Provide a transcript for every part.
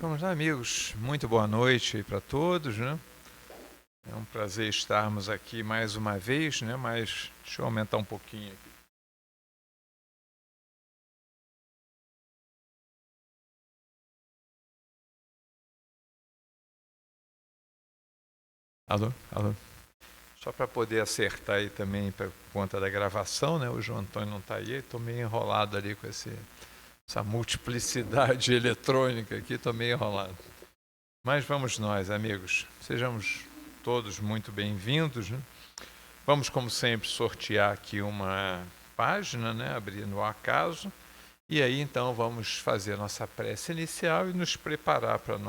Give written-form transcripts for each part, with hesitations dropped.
Vamos lá, amigos. Muito boa noite para todos, né? É um prazer estarmos aqui mais uma vez, né? Mas deixa eu aumentar um pouquinho aqui. Alô? Alô? Só para poder acertar aí também por conta da gravação, né? O João Antônio não está aí, estou meio enrolado ali com essa multiplicidade eletrônica aqui, estou meio enrolado. Mas vamos nós, amigos. Sejamos todos muito bem-vindos, né? Vamos, como sempre, sortear aqui uma página, né? Abrindo ao acaso. E aí, então, vamos fazer a nossa prece inicial e nos preparar para a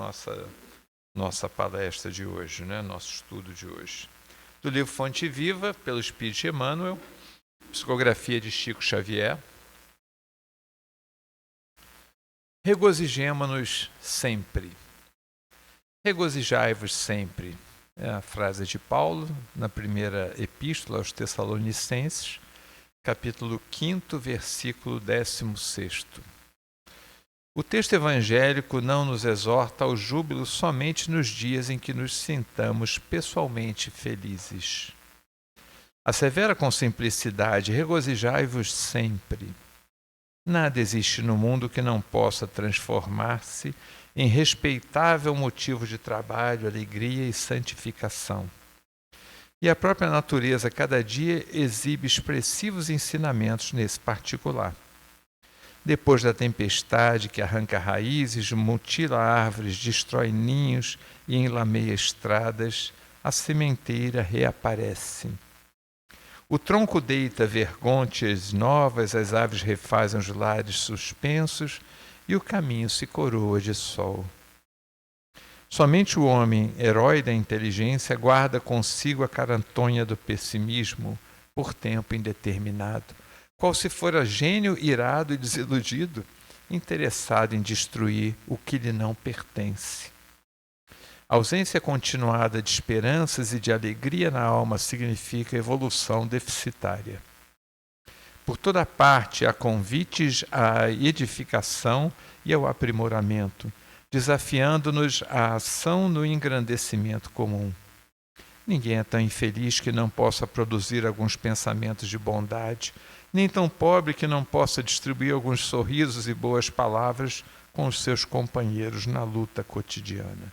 nossa palestra de hoje, né? Nosso estudo de hoje. Do livro Fonte Viva, pelo Espírito Emmanuel, psicografia de Chico Xavier. Regozijemo-nos sempre. Regozijai-vos sempre. É a frase de Paulo, na primeira epístola aos Tessalonicenses, capítulo 5, versículo 16. O texto evangélico não nos exorta ao júbilo somente nos dias em que nos sintamos pessoalmente felizes. Assevera com simplicidade: regozijai-vos sempre. Nada existe no mundo que não possa transformar-se em respeitável motivo de trabalho, alegria e santificação. E a própria natureza cada dia exibe expressivos ensinamentos nesse particular. Depois da tempestade que arranca raízes, mutila árvores, destrói ninhos e enlameia estradas, a sementeira reaparece. O tronco deita vergônteas novas, as aves refazem os lares suspensos e o caminho se coroa de sol. Somente o homem, herói da inteligência, guarda consigo a carantonha do pessimismo por tempo indeterminado, qual se fora gênio irado e desiludido, interessado em destruir o que lhe não pertence. A ausência continuada de esperanças e de alegria na alma significa evolução deficitária. Por toda parte há convites à edificação e ao aprimoramento, desafiando-nos à ação no engrandecimento comum. Ninguém é tão infeliz que não possa produzir alguns pensamentos de bondade, nem tão pobre que não possa distribuir alguns sorrisos e boas palavras com os seus companheiros na luta cotidiana.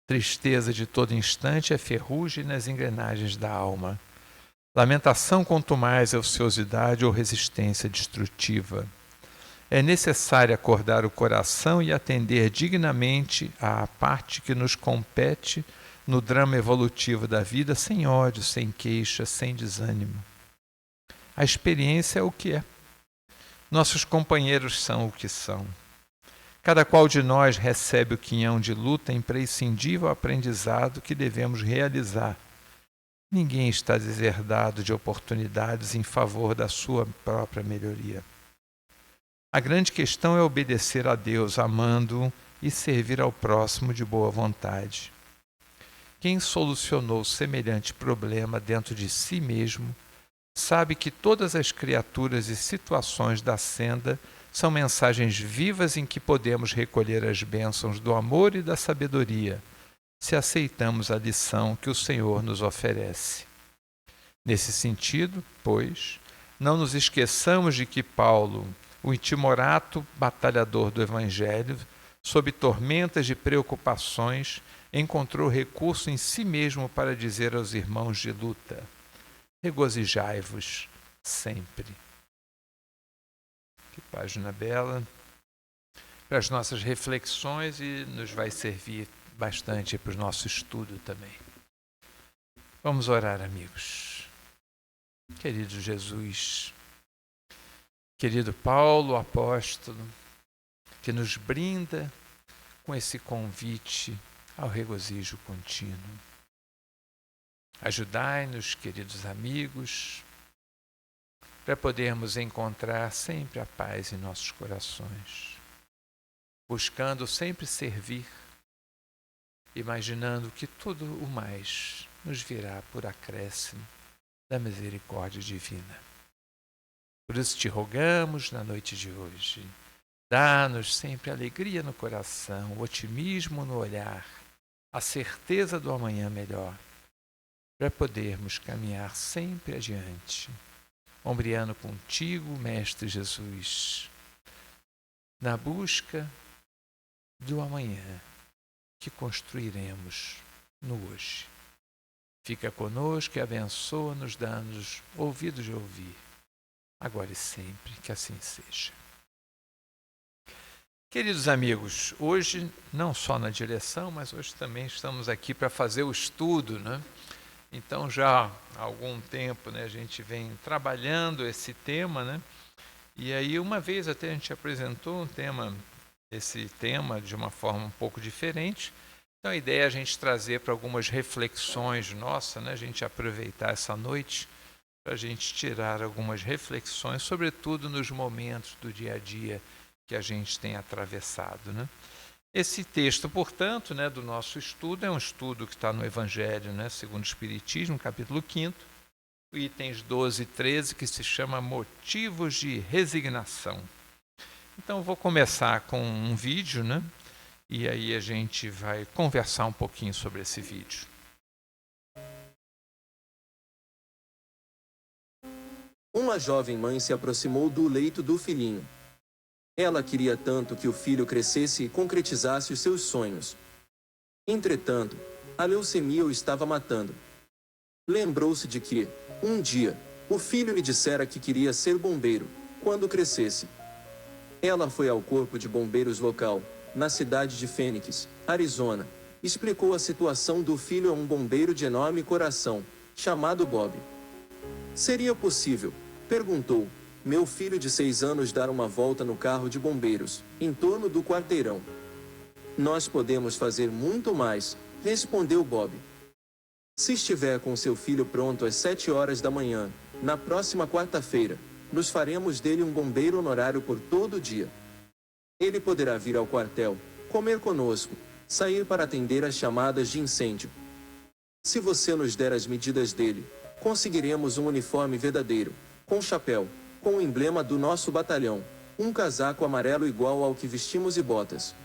Tristeza de todo instante é ferrugem nas engrenagens da alma. Lamentação quanto mais é ociosidade ou resistência destrutiva. É necessário acordar o coração e atender dignamente à parte que nos compete no drama evolutivo da vida, sem ódio, sem queixa, sem desânimo. A experiência é o que é. Nossos companheiros são o que são. Cada qual de nós recebe o quinhão de luta imprescindível aprendizado que devemos realizar. Ninguém está deserdado de oportunidades em favor da sua própria melhoria. A grande questão é obedecer a Deus, amando-o e servir ao próximo de boa vontade. Quem solucionou semelhante problema dentro de si mesmo, sabe que todas as criaturas e situações da senda são mensagens vivas em que podemos recolher as bênçãos do amor e da sabedoria, se aceitamos a lição que o Senhor nos oferece. Nesse sentido, pois, não nos esqueçamos de que Paulo, o timorato batalhador do Evangelho, sob tormentas de preocupações, encontrou recurso em si mesmo para dizer aos irmãos de luta: regozijai-vos sempre. Que página bela para as nossas reflexões e nos vai servir bastante para o nosso estudo também. Vamos orar, amigos. Querido Jesus, querido Paulo, apóstolo, que nos brinda com esse convite ao regozijo contínuo. Ajudai-nos, queridos amigos, para podermos encontrar sempre a paz em nossos corações, buscando sempre servir, imaginando que tudo o mais nos virá por acréscimo da misericórdia divina. Por isso te rogamos na noite de hoje, Dá-nos sempre alegria no coração, otimismo no olhar, a certeza do amanhã melhor, para podermos caminhar sempre adiante, ombreando contigo, Mestre Jesus, na busca do amanhã que construiremos no hoje. Fica conosco e abençoa-nos, dá-nos ouvidos de ouvir, agora e sempre, que assim seja. Queridos amigos, hoje, não só na direção, mas hoje também estamos aqui para fazer o estudo, né? Então, já há algum tempo, né, a gente vem trabalhando esse tema, né? E aí, uma vez até a gente apresentou esse tema de uma forma um pouco diferente. Então, a ideia é a gente trazer para algumas reflexões nossas, né? A gente aproveitar essa noite para a gente tirar algumas reflexões, sobretudo nos momentos do dia a dia que a gente tem atravessado, né? Esse texto, portanto, né, do nosso estudo é um estudo que está no Evangelho, né, segundo o Espiritismo, capítulo 5, itens 12 e 13, que se chama Motivos de Resignação. Então, eu vou começar com um vídeo, né, e aí a gente vai conversar um pouquinho sobre esse vídeo. Uma jovem mãe se aproximou do leito do filhinho. Ela queria tanto que o filho crescesse e concretizasse os seus sonhos. Entretanto, a leucemia o estava matando. Lembrou-se de que, um dia, o filho lhe dissera que queria ser bombeiro, quando crescesse. Ela foi ao corpo de bombeiros local, na cidade de Phoenix, Arizona, explicou a situação do filho a um bombeiro de enorme coração, chamado Bob. Seria possível, perguntou, meu filho de 6 anos dar uma volta no carro de bombeiros, em torno do quarteirão? Nós podemos fazer muito mais, respondeu Bob. Se estiver com seu filho pronto às 7 horas da manhã, na próxima quarta-feira, nos faremos dele um bombeiro honorário por todo o dia. Ele poderá vir ao quartel, comer conosco, sair para atender as chamadas de incêndio. Se você nos der as medidas dele, conseguiremos um uniforme verdadeiro, com chapéu, com o emblema do nosso batalhão, um casaco amarelo igual ao que vestimos e botas.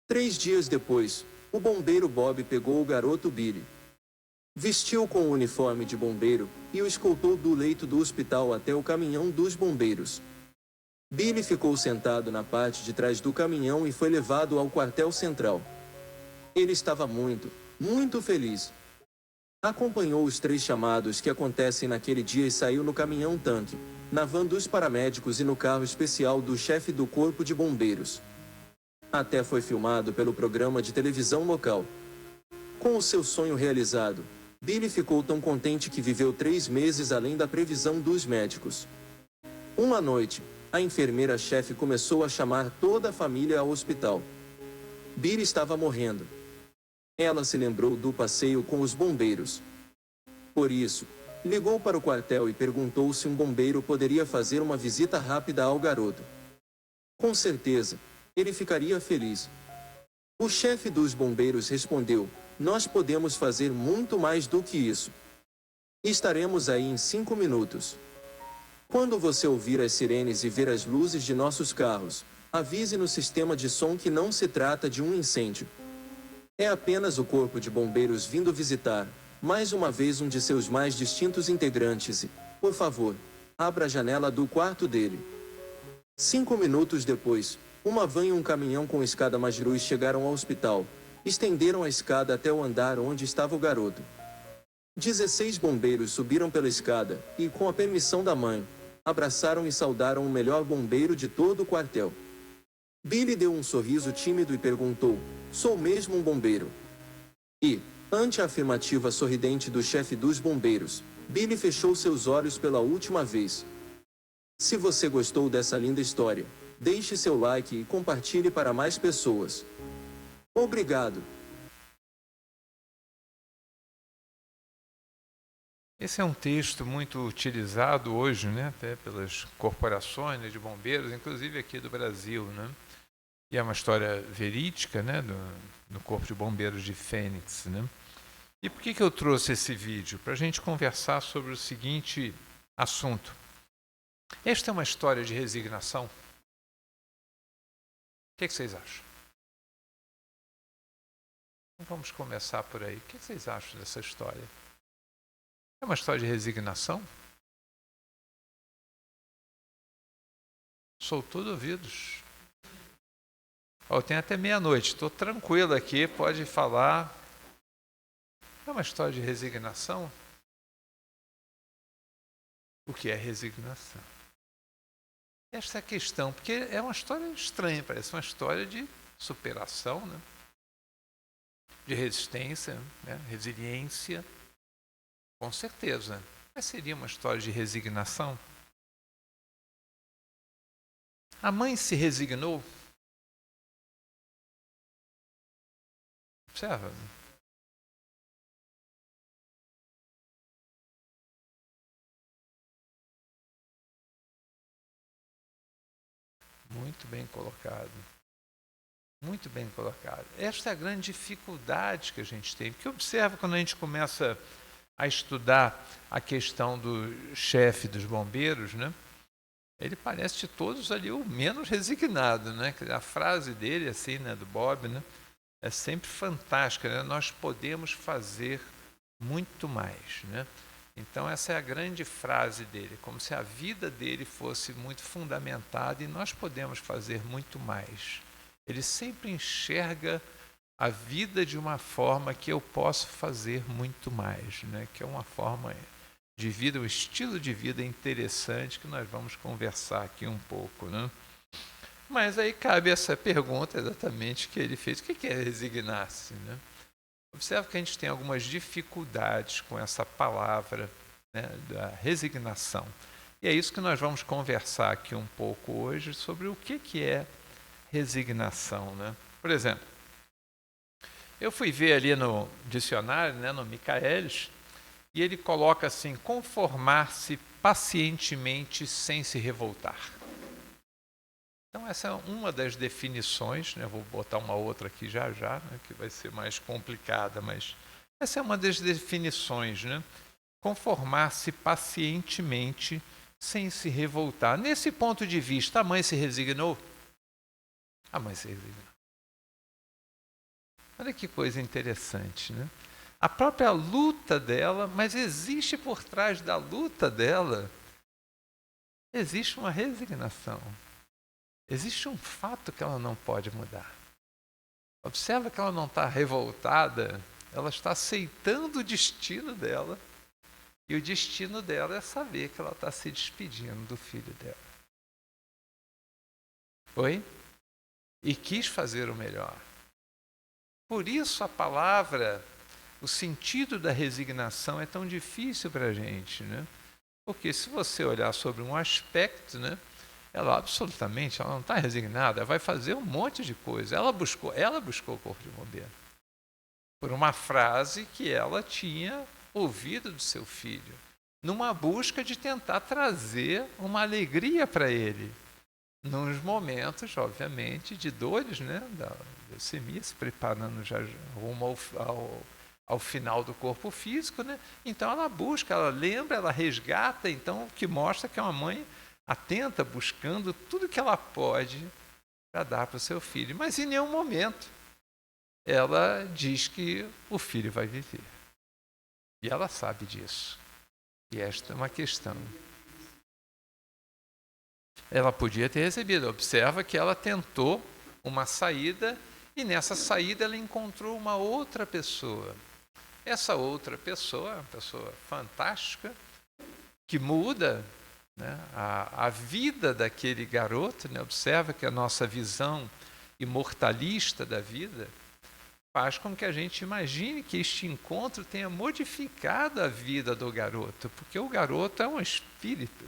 3 dias depois, o bombeiro Bob pegou o garoto Billy. Vestiu com o uniforme de bombeiro e o escoltou do leito do hospital até o caminhão dos bombeiros. Billy ficou sentado na parte de trás do caminhão e foi levado ao quartel central. Ele estava muito feliz. Acompanhou os 3 chamados que acontecem naquele dia e saiu no caminhão-tanque, na van dos paramédicos e no carro especial do chefe do corpo de bombeiros. Até foi filmado pelo programa de televisão local. Com o seu sonho realizado, Billy ficou tão contente que viveu 3 meses além da previsão dos médicos. Uma noite, a enfermeira-chefe começou a chamar toda a família ao hospital. Billy estava morrendo. Ela se lembrou do passeio com os bombeiros. Por isso, ligou para o quartel e perguntou se um bombeiro poderia fazer uma visita rápida ao garoto. Com certeza, ele ficaria feliz. O chefe dos bombeiros respondeu, nós podemos fazer muito mais do que isso. Estaremos aí em 5 minutos. Quando você ouvir as sirenes e ver as luzes de nossos carros, avise no sistema de som que não se trata de um incêndio. É apenas o corpo de bombeiros vindo visitar, mais uma vez um de seus mais distintos integrantes e, por favor, abra a janela do quarto dele. 5 minutos depois, uma van e um caminhão com escada Majrus chegaram ao hospital, estenderam a escada até o andar onde estava o garoto. 16 bombeiros subiram pela escada e, com a permissão da mãe, abraçaram e saudaram o melhor bombeiro de todo o quartel. Billy deu um sorriso tímido e perguntou, sou mesmo um bombeiro? E, ante a afirmativa sorridente do chefe dos bombeiros, Billy fechou seus olhos pela última vez. Se você gostou dessa linda história, deixe seu like e compartilhe para mais pessoas. Obrigado. Esse é um texto muito utilizado hoje, né, até pelas corporações de bombeiros, inclusive aqui do Brasil, né? E é uma história verídica, né, do Corpo de Bombeiros de Phoenix, né? E por que eu trouxe esse vídeo? Para a gente conversar sobre o seguinte assunto. Esta é uma história de resignação? que vocês acham? Vamos começar por aí. O que vocês acham dessa história? É uma história de resignação? Sou todo ouvidos. Oh, tem até meia-noite, estou tranquilo aqui, pode falar. É uma história de resignação? O que é resignação? Esta é a questão, porque é uma história estranha, parece uma história de superação, né? De resistência, né? Resiliência, com certeza. Mas seria uma história de resignação? A mãe se resignou? Observa. Muito bem colocado. Muito bem colocado. Esta é a grande dificuldade que a gente tem. Porque observa quando a gente começa a estudar a questão do chefe dos bombeiros, né? Ele parece de todos ali o menos resignado, né? A frase dele, assim, né, do Bob, né, é sempre fantástica, né? Nós podemos fazer muito mais, né? Então essa é a grande frase dele, como se a vida dele fosse muito fundamentada e nós podemos fazer muito mais. Ele sempre enxerga a vida de uma forma que eu posso fazer muito mais, né? Que é uma forma de vida, um estilo de vida interessante que nós vamos conversar aqui um pouco, né? Mas aí cabe essa pergunta exatamente que ele fez. O que é resignar-se, né? Observe que a gente tem algumas dificuldades com essa palavra, né, da resignação. E é isso que nós vamos conversar aqui um pouco hoje sobre o que é resignação, né? Por exemplo, eu fui ver ali no dicionário, né, no Michaelis, e ele coloca assim, conformar-se pacientemente sem se revoltar. Então essa é uma das definições, né? Vou botar uma outra aqui já, né? Que vai ser mais complicada, mas essa é uma das definições, né? Conformar-se pacientemente sem se revoltar. Nesse ponto de vista, a mãe se resignou? A mãe se resignou. Olha que coisa interessante, né? A própria luta dela, mas existe por trás da luta dela, existe uma resignação. Existe um fato que ela não pode mudar. Observa que ela não está revoltada, ela está aceitando o destino dela. E o destino dela é saber que ela está se despedindo do filho dela. Oi? E quis fazer o melhor. Por isso a palavra, o sentido da resignação é tão difícil para a gente, né? Porque se você olhar sobre um aspecto, né? Ela não está resignada, ela vai fazer um monte de coisa. Ela buscou o corpo de bombeiro. Por uma frase que ela tinha ouvido do seu filho, numa busca de tentar trazer uma alegria para ele, nos momentos, obviamente, de dores, né, da leucemia, se preparando já rumo ao final do corpo físico, né? Então ela busca, ela lembra, ela resgata, então o que mostra que é uma mãe atenta, buscando tudo que ela pode para dar para o seu filho. Mas em nenhum momento ela diz que o filho vai viver. E ela sabe disso. E esta é uma questão. Ela podia ter recebido. Observa que ela tentou uma saída e nessa saída ela encontrou uma outra pessoa. Essa outra pessoa, uma pessoa fantástica, que muda, né, a vida daquele garoto, né? Observa que a nossa visão imortalista da vida faz com que a gente imagine que este encontro tenha modificado a vida do garoto, porque o garoto é um espírito,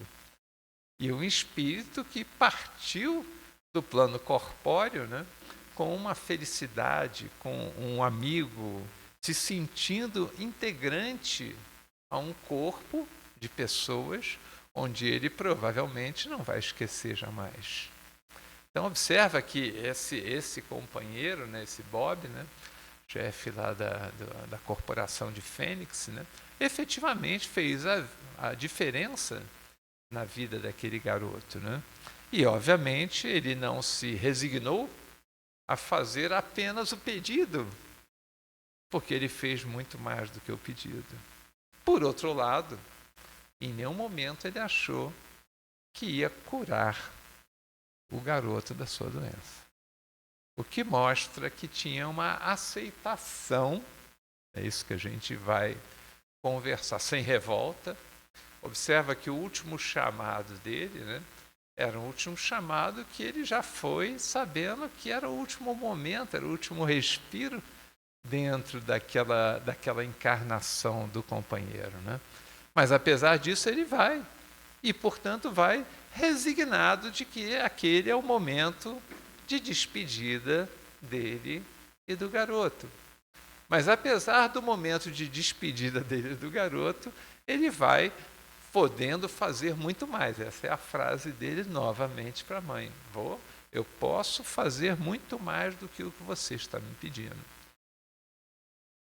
e um espírito que partiu do plano corpóreo, né, com uma felicidade, com um amigo, se sentindo integrante a um corpo de pessoas onde ele provavelmente não vai esquecer jamais. Então observa que esse companheiro, né, esse Bob, né, chefe lá da corporação de Fênix, né, efetivamente fez a diferença na vida daquele garoto, né? E obviamente ele não se resignou, a fazer apenas o pedido, porque ele fez muito mais do que o pedido. Por outro lado, em nenhum momento ele achou que ia curar o garoto da sua doença. O que mostra que tinha uma aceitação, é isso que a gente vai conversar, sem revolta. Observa que o último chamado dele, né, era um último chamado que ele já foi sabendo que era o último momento, era o último respiro dentro daquela encarnação do companheiro, né? Mas apesar disso ele vai, e portanto vai resignado de que aquele é o momento de despedida dele e do garoto. Mas apesar do momento de despedida dele e do garoto, ele vai podendo fazer muito mais. Essa é a frase dele novamente para a mãe. Eu posso fazer muito mais do que o que você está me pedindo.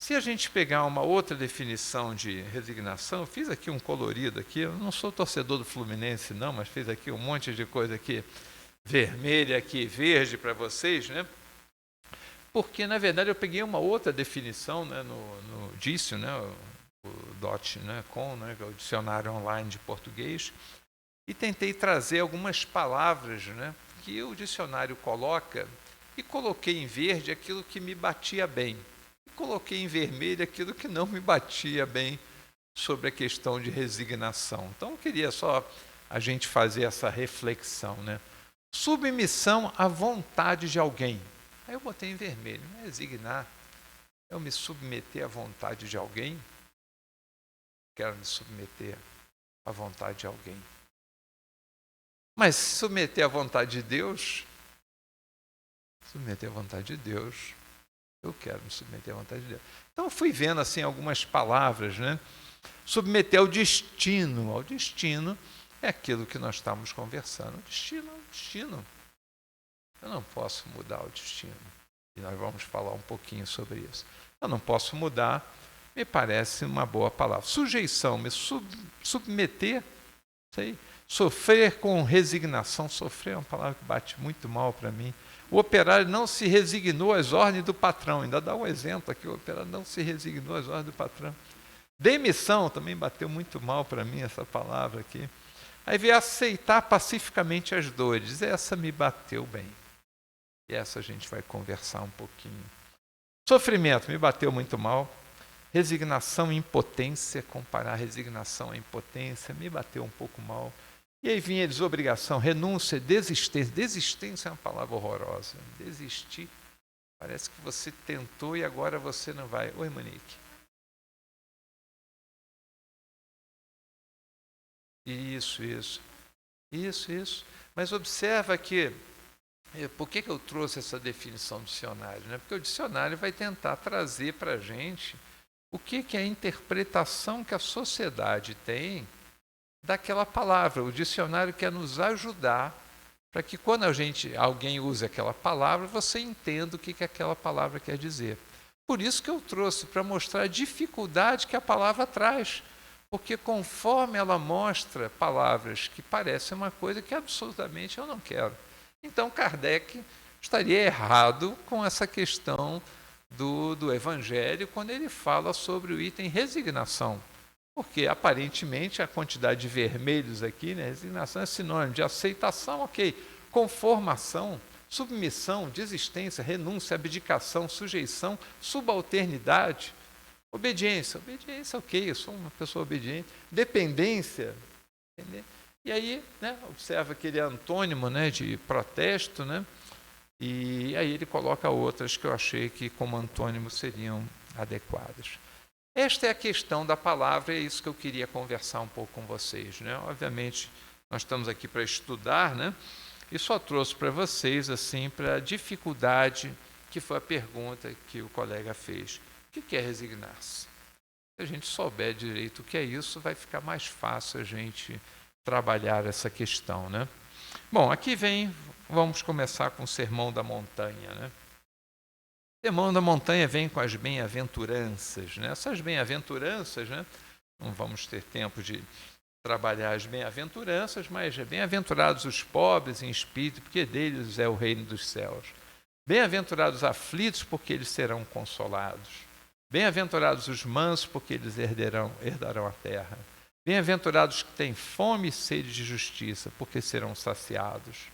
Se a gente pegar uma outra definição de resignação, eu fiz aqui um colorido aqui, eu não sou torcedor do Fluminense não, mas fiz aqui um monte de coisa aqui, vermelha aqui, verde para vocês, né? Porque, na verdade, eu peguei uma outra definição, né, no Dício, né, o DOT, né, com, né, que é o dicionário online de português, e tentei trazer algumas palavras, né, que o dicionário coloca, e coloquei em verde aquilo que me batia bem. Coloquei em vermelho aquilo que não me batia bem sobre a questão de resignação. Então, eu queria só a gente fazer essa reflexão, né? Submissão à vontade de alguém. Aí eu botei em vermelho. Resignar, eu me submeter à vontade de alguém? Quero me submeter à vontade de alguém. Mas submeter à vontade de Deus? Submeter à vontade de Deus. Eu quero me submeter à vontade de Deus. Então, eu fui vendo assim algumas palavras, né? Submeter ao destino. Ao destino é aquilo que nós estamos conversando. O destino é o destino. Eu não posso mudar o destino. E nós vamos falar um pouquinho sobre isso. Eu não posso mudar, me parece uma boa palavra. Sujeição, me submeter, sei, sofrer com resignação. Sofrer é uma palavra que bate muito mal para mim. O operário não se resignou às ordens do patrão. Ainda dá um exemplo aqui, o operário não se resignou às ordens do patrão. Demissão, também bateu muito mal para mim essa palavra aqui. Aí veio aceitar pacificamente as dores. Essa me bateu bem. E essa a gente vai conversar um pouquinho. Sofrimento, me bateu muito mal. Resignação e impotência, comparar resignação à impotência, me bateu um pouco mal. E aí vinha desobrigação, renúncia, desistência. Desistência é uma palavra horrorosa. Desistir. Parece que você tentou e agora você não vai. Oi, Monique. Isso. Mas observa que, por que eu trouxe essa definição do dicionário? Né? Porque o dicionário vai tentar trazer para a gente o que é a interpretação que a sociedade tem daquela palavra. O dicionário quer nos ajudar para que quando alguém use aquela palavra, você entenda o que aquela palavra quer dizer. Por isso que eu trouxe, para mostrar a dificuldade que a palavra traz. Porque conforme ela mostra palavras que parecem uma coisa que absolutamente eu não quero. Então Kardec estaria errado com essa questão do Evangelho quando ele fala sobre o item resignação. Porque, aparentemente, a quantidade de vermelhos aqui, né, resignação é sinônimo de aceitação, ok. Conformação, submissão, desistência, renúncia, abdicação, sujeição, subalternidade, obediência. Obediência, ok, eu sou uma pessoa obediente. Dependência. Entendeu? E aí, né, observa aquele antônimo, né, de protesto, né, e aí ele coloca outras que eu achei que, como antônimo, seriam adequadas. Esta é a questão da palavra, é isso que eu queria conversar um pouco com vocês, né? Obviamente, nós estamos aqui para estudar, né? E só trouxe para vocês, assim, para a dificuldade, que foi a pergunta que o colega fez. O que é resignar-se? Se a gente souber direito o que é isso, vai ficar mais fácil a gente trabalhar essa questão, né? Bom, aqui vamos começar com o Sermão da Montanha, né? O Sermão da Montanha vem com as bem-aventuranças, né? Essas bem-aventuranças, né? Não vamos ter tempo de trabalhar as bem-aventuranças, mas bem-aventurados os pobres em espírito, porque deles é o reino dos céus. Bem-aventurados os aflitos, porque eles serão consolados. Bem-aventurados os mansos, porque eles herdarão a terra. Bem-aventurados os que têm fome e sede de justiça, porque serão saciados.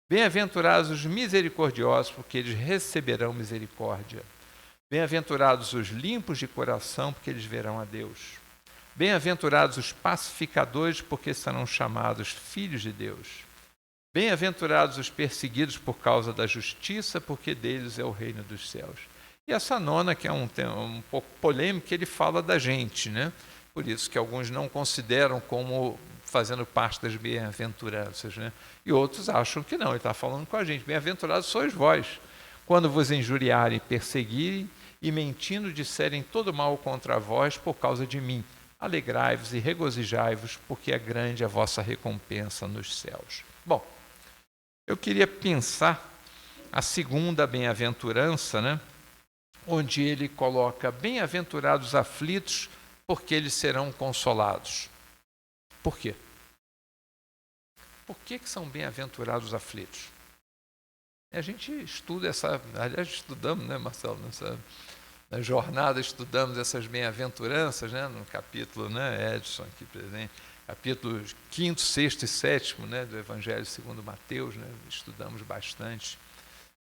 Bem-aventurados os misericordiosos, porque eles receberão misericórdia. Bem-aventurados os limpos de coração, porque eles verão a Deus. Bem-aventurados os pacificadores, porque serão chamados filhos de Deus. Bem-aventurados os perseguidos por causa da justiça, porque deles é o reino dos céus. E essa nona, que é um tema um pouco polêmico, ele fala da gente, né? Por isso que alguns não consideram como fazendo parte das bem-aventuranças, né? E outros acham que não, ele está falando com a gente. Bem-aventurados sois vós, quando vos injuriarem, perseguirem e mentindo disserem todo mal contra vós por causa de mim. Alegrai-vos e regozijai-vos, porque é grande a vossa recompensa nos céus. Bom, eu queria pensar a segunda bem-aventurança, né? Onde ele coloca bem-aventurados aflitos, porque eles serão consolados. Por quê? Por que são bem-aventurados aflitos? A gente estuda aliás, estudamos, né, Marcelo, na jornada estudamos essas bem-aventuranças, né, no capítulo, né, Edson aqui presente, capítulos 5º, 6º e 7º, né, do Evangelho segundo Mateus, né, estudamos bastante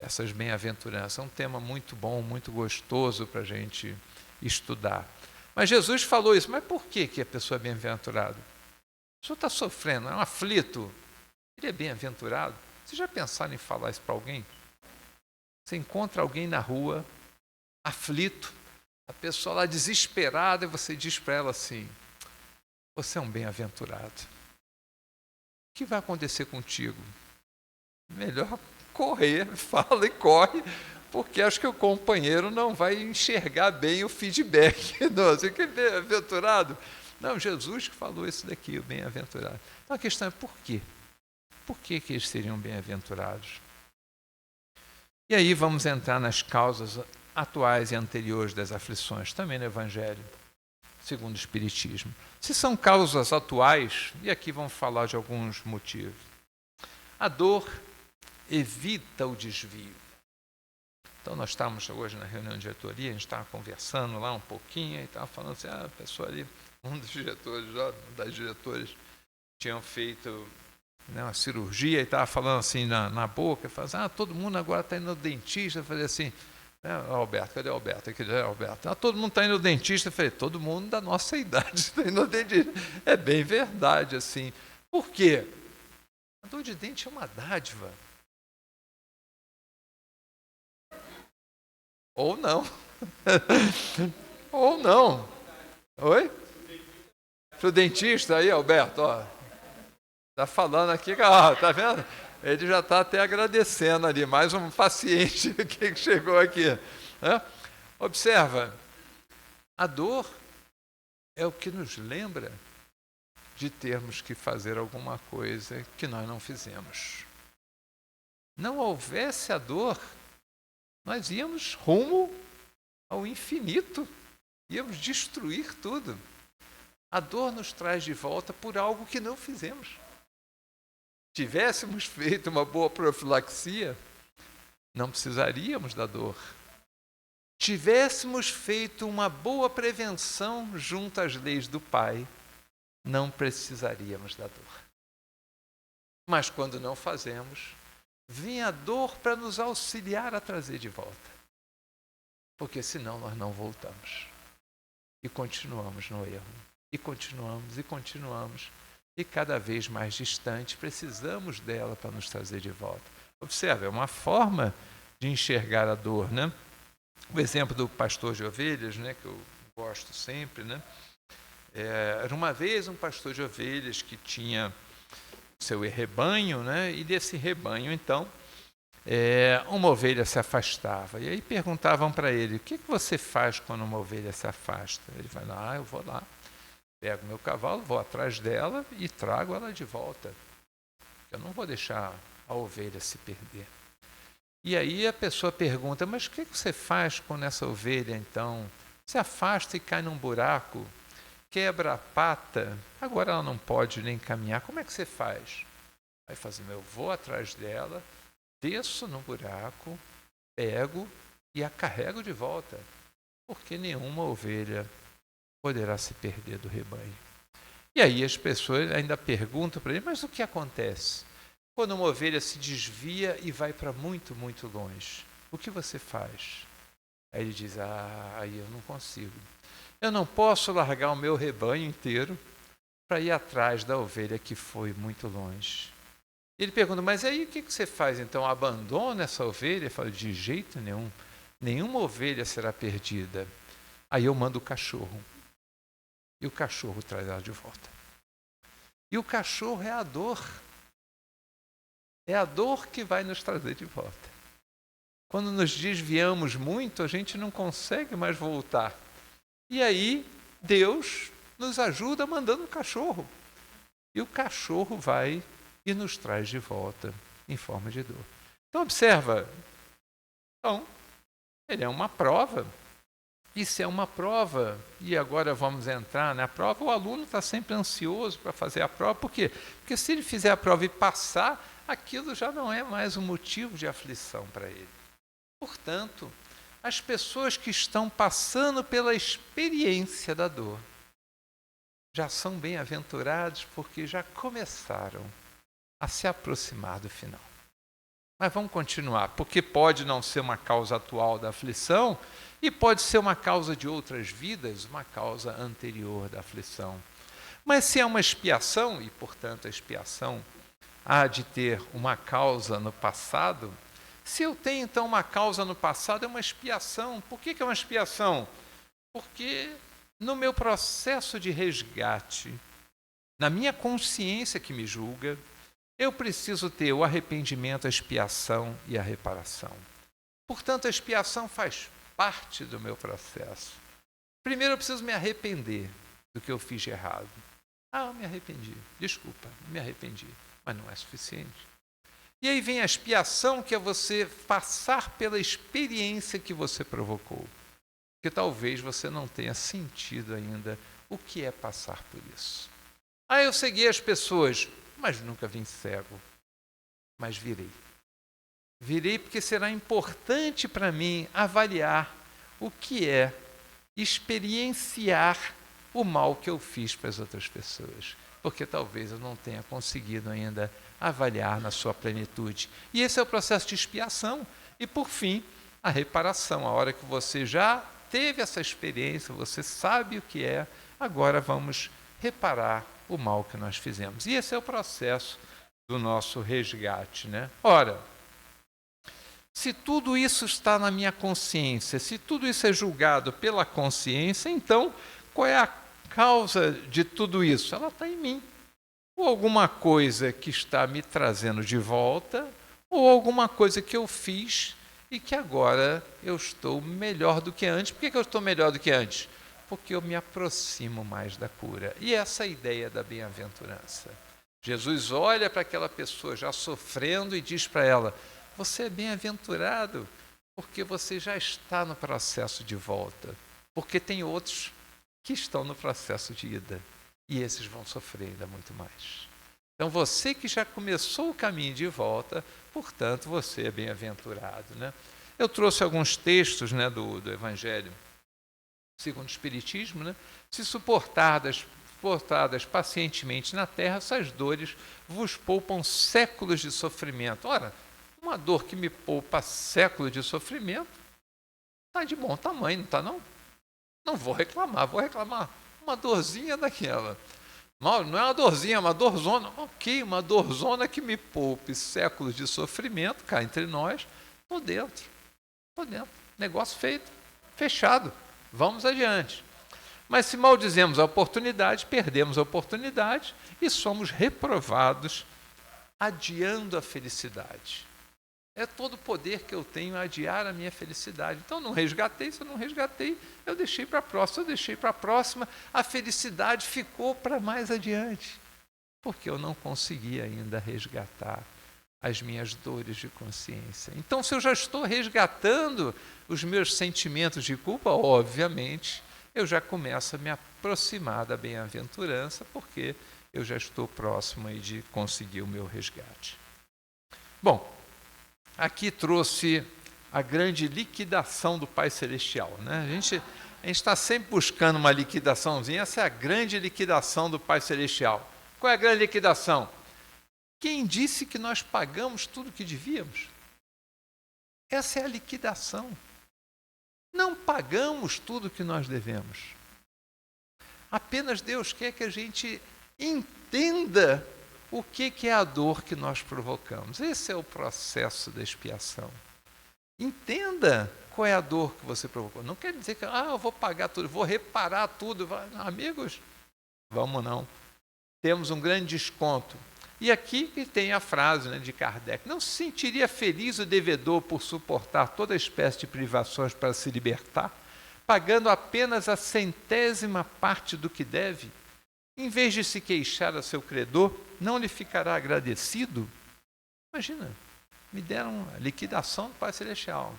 essas bem-aventuranças. É um tema muito bom, muito gostoso para a gente estudar. Mas Jesus falou isso, mas por que a pessoa é bem-aventurada? A pessoa está sofrendo, é um aflito, ele é bem-aventurado? Vocês já pensaram em falar isso para alguém? Você encontra alguém na rua, aflito, a pessoa lá desesperada, e você diz para ela assim, você é um bem-aventurado. O que vai acontecer contigo? Melhor correr, fala e corre, porque acho que o companheiro não vai enxergar bem o feedback. Não, você que é bem-aventurado? Não, Jesus que falou isso daqui, o bem-aventurado. Então a questão é por quê? Por que eles seriam bem-aventurados? E aí vamos entrar nas causas atuais e anteriores das aflições, também no Evangelho, segundo o Espiritismo. Se são causas atuais, e aqui vamos falar de alguns motivos. A dor evita o desvio. Então nós estávamos hoje na reunião de diretoria, a gente estava conversando lá um pouquinho, e estava falando assim, a pessoa ali, um dos diretores, das diretoras, tinham feito uma cirurgia e estava falando assim na boca, falando assim, todo mundo agora está indo no dentista. Eu falei assim, Alberto, cadê o Alberto? Aqui, Alberto. Todo mundo está indo no dentista. Eu falei, todo mundo da nossa idade está indo no dentista. É bem verdade, assim. Por quê? A dor de dente é uma dádiva. Ou não. Ou não. Oi? Para o dentista aí, Alberto, ó. Está falando aqui, tá vendo? Ele já está até agradecendo ali, mais um paciente que chegou aqui. Observa, a dor é o que nos lembra de termos que fazer alguma coisa que nós não fizemos. Não houvesse a dor, nós íamos rumo ao infinito, íamos destruir tudo. A dor nos traz de volta por algo que não fizemos. Tivéssemos feito uma boa profilaxia, não precisaríamos da dor. Tivéssemos feito uma boa prevenção junto às leis do Pai, não precisaríamos da dor. Mas quando não fazemos, vem a dor para nos auxiliar a trazer de volta. Porque senão nós não voltamos. E continuamos no erro. E continuamos. E cada vez mais distante, precisamos dela para nos trazer de volta. Observe, é uma forma de enxergar a dor, né? O exemplo do pastor de ovelhas, né, que eu gosto sempre, né? Era uma vez um pastor de ovelhas que tinha seu rebanho, né? E desse rebanho, então, uma ovelha se afastava. E aí perguntavam para ele, o que você faz quando uma ovelha se afasta? Ele vai lá, eu vou lá. Pego meu cavalo, vou atrás dela e trago ela de volta. Eu não vou deixar a ovelha se perder. E aí a pessoa pergunta, mas o que você faz quando essa ovelha, então, se afasta e cai num buraco, quebra a pata, agora ela não pode nem caminhar, como é que você faz? Aí faz assim, eu vou atrás dela, desço no buraco, pego e a carrego de volta, porque nenhuma ovelha poderá se perder do rebanho. E aí as pessoas ainda perguntam para ele, mas o que acontece quando uma ovelha se desvia e vai para muito, muito longe? O que você faz? Aí ele diz, aí eu não consigo. Eu não posso largar o meu rebanho inteiro para ir atrás da ovelha que foi muito longe. Ele pergunta, mas aí o que você faz então? Abandona essa ovelha? Eu falo, de jeito nenhum. Nenhuma ovelha será perdida. Aí eu mando o cachorro. E o cachorro traz ela de volta. E o cachorro é a dor. É a dor que vai nos trazer de volta. Quando nos desviamos muito, a gente não consegue mais voltar. E aí, Deus nos ajuda mandando um cachorro. E o cachorro vai e nos traz de volta em forma de dor. Então, observa. Então, ele é uma prova. Isso é uma prova. E agora vamos entrar na prova. O aluno está sempre ansioso para fazer a prova. Por quê? Porque se ele fizer a prova e passar, aquilo já não é mais um motivo de aflição para ele. Portanto, as pessoas que estão passando pela experiência da dor já são bem-aventurados porque já começaram a se aproximar do final. Mas vamos continuar, porque pode não ser uma causa atual da aflição e pode ser uma causa de outras vidas, uma causa anterior da aflição. Mas se é uma expiação, e portanto a expiação há de ter uma causa no passado, se eu tenho então uma causa no passado, é uma expiação. Por que é uma expiação? Porque no meu processo de resgate, na minha consciência que me julga, eu preciso ter o arrependimento, a expiação e a reparação. Portanto, a expiação faz parte do meu processo. Primeiro eu preciso me arrepender do que eu fiz de errado. Eu me arrependi. Desculpa, me arrependi. Mas não é suficiente. E aí vem a expiação, que é você passar pela experiência que você provocou. Porque talvez você não tenha sentido ainda o que é passar por isso. Eu segui as pessoas, mas nunca vim cego. Mas virei. Virei porque será importante para mim avaliar o que é experienciar o mal que eu fiz para as outras pessoas. Porque talvez eu não tenha conseguido ainda avaliar na sua plenitude. E esse é o processo de expiação. E, por fim, a reparação. A hora que você já teve essa experiência, você sabe o que é, agora vamos reparar o mal que nós fizemos. E esse é o processo do nosso resgate, né? Ora, se tudo isso está na minha consciência, se tudo isso é julgado pela consciência, então qual é a causa de tudo isso? Ela está em mim. Ou alguma coisa que está me trazendo de volta, ou alguma coisa que eu fiz e que agora eu estou melhor do que antes. Por que eu estou melhor do que antes? Porque eu me aproximo mais da cura. E essa é a ideia da bem-aventurança. Jesus olha para aquela pessoa já sofrendo e diz para ela, você é bem-aventurado porque você já está no processo de volta. Porque tem outros que estão no processo de ida. E esses vão sofrer ainda muito mais. Então, você que já começou o caminho de volta, portanto, você é bem-aventurado, né? Eu trouxe alguns textos, né, do Evangelho segundo o Espiritismo, né? Se suportadas pacientemente na terra, essas dores vos poupam séculos de sofrimento. Ora, uma dor que me poupa séculos de sofrimento está de bom tamanho, não está não? Não vou reclamar. Uma dorzinha daquela. Não é uma dorzinha, é uma dorzona. Ok, uma dorzona que me poupe séculos de sofrimento, cá entre nós, estou dentro. Negócio feito, fechado. Vamos adiante. Mas se maldizemos a oportunidade, perdemos a oportunidade e somos reprovados adiando a felicidade. É todo o poder que eu tenho a adiar a minha felicidade. Então, não resgatei, se eu não resgatei, eu deixei para a próxima, a felicidade ficou para mais adiante. Porque eu não consegui ainda resgatar as minhas dores de consciência. Então, se eu já estou resgatando os meus sentimentos de culpa, obviamente, eu já começo a me aproximar da bem-aventurança, porque eu já estou próximo aí de conseguir o meu resgate. Bom, aqui trouxe a grande liquidação do Pai Celestial, né? A gente está sempre buscando uma liquidaçãozinha. Essa é a grande liquidação do Pai Celestial. Qual é a grande liquidação? Quem disse que nós pagamos tudo o que devíamos? Essa é a liquidação. Não pagamos tudo o que nós devemos. Apenas Deus quer que a gente entenda o que é a dor que nós provocamos. Esse é o processo da expiação. Entenda qual é a dor que você provocou. Não quer dizer que eu vou pagar tudo, vou reparar tudo. Amigos, vamos não. Temos um grande desconto. E aqui tem a frase, né, de Kardec: não se sentiria feliz o devedor por suportar toda espécie de privações para se libertar, pagando apenas a 100ª parte do que deve? Em vez de se queixar a seu credor, não lhe ficará agradecido? Imagina, me deram a liquidação do Pai Celestial.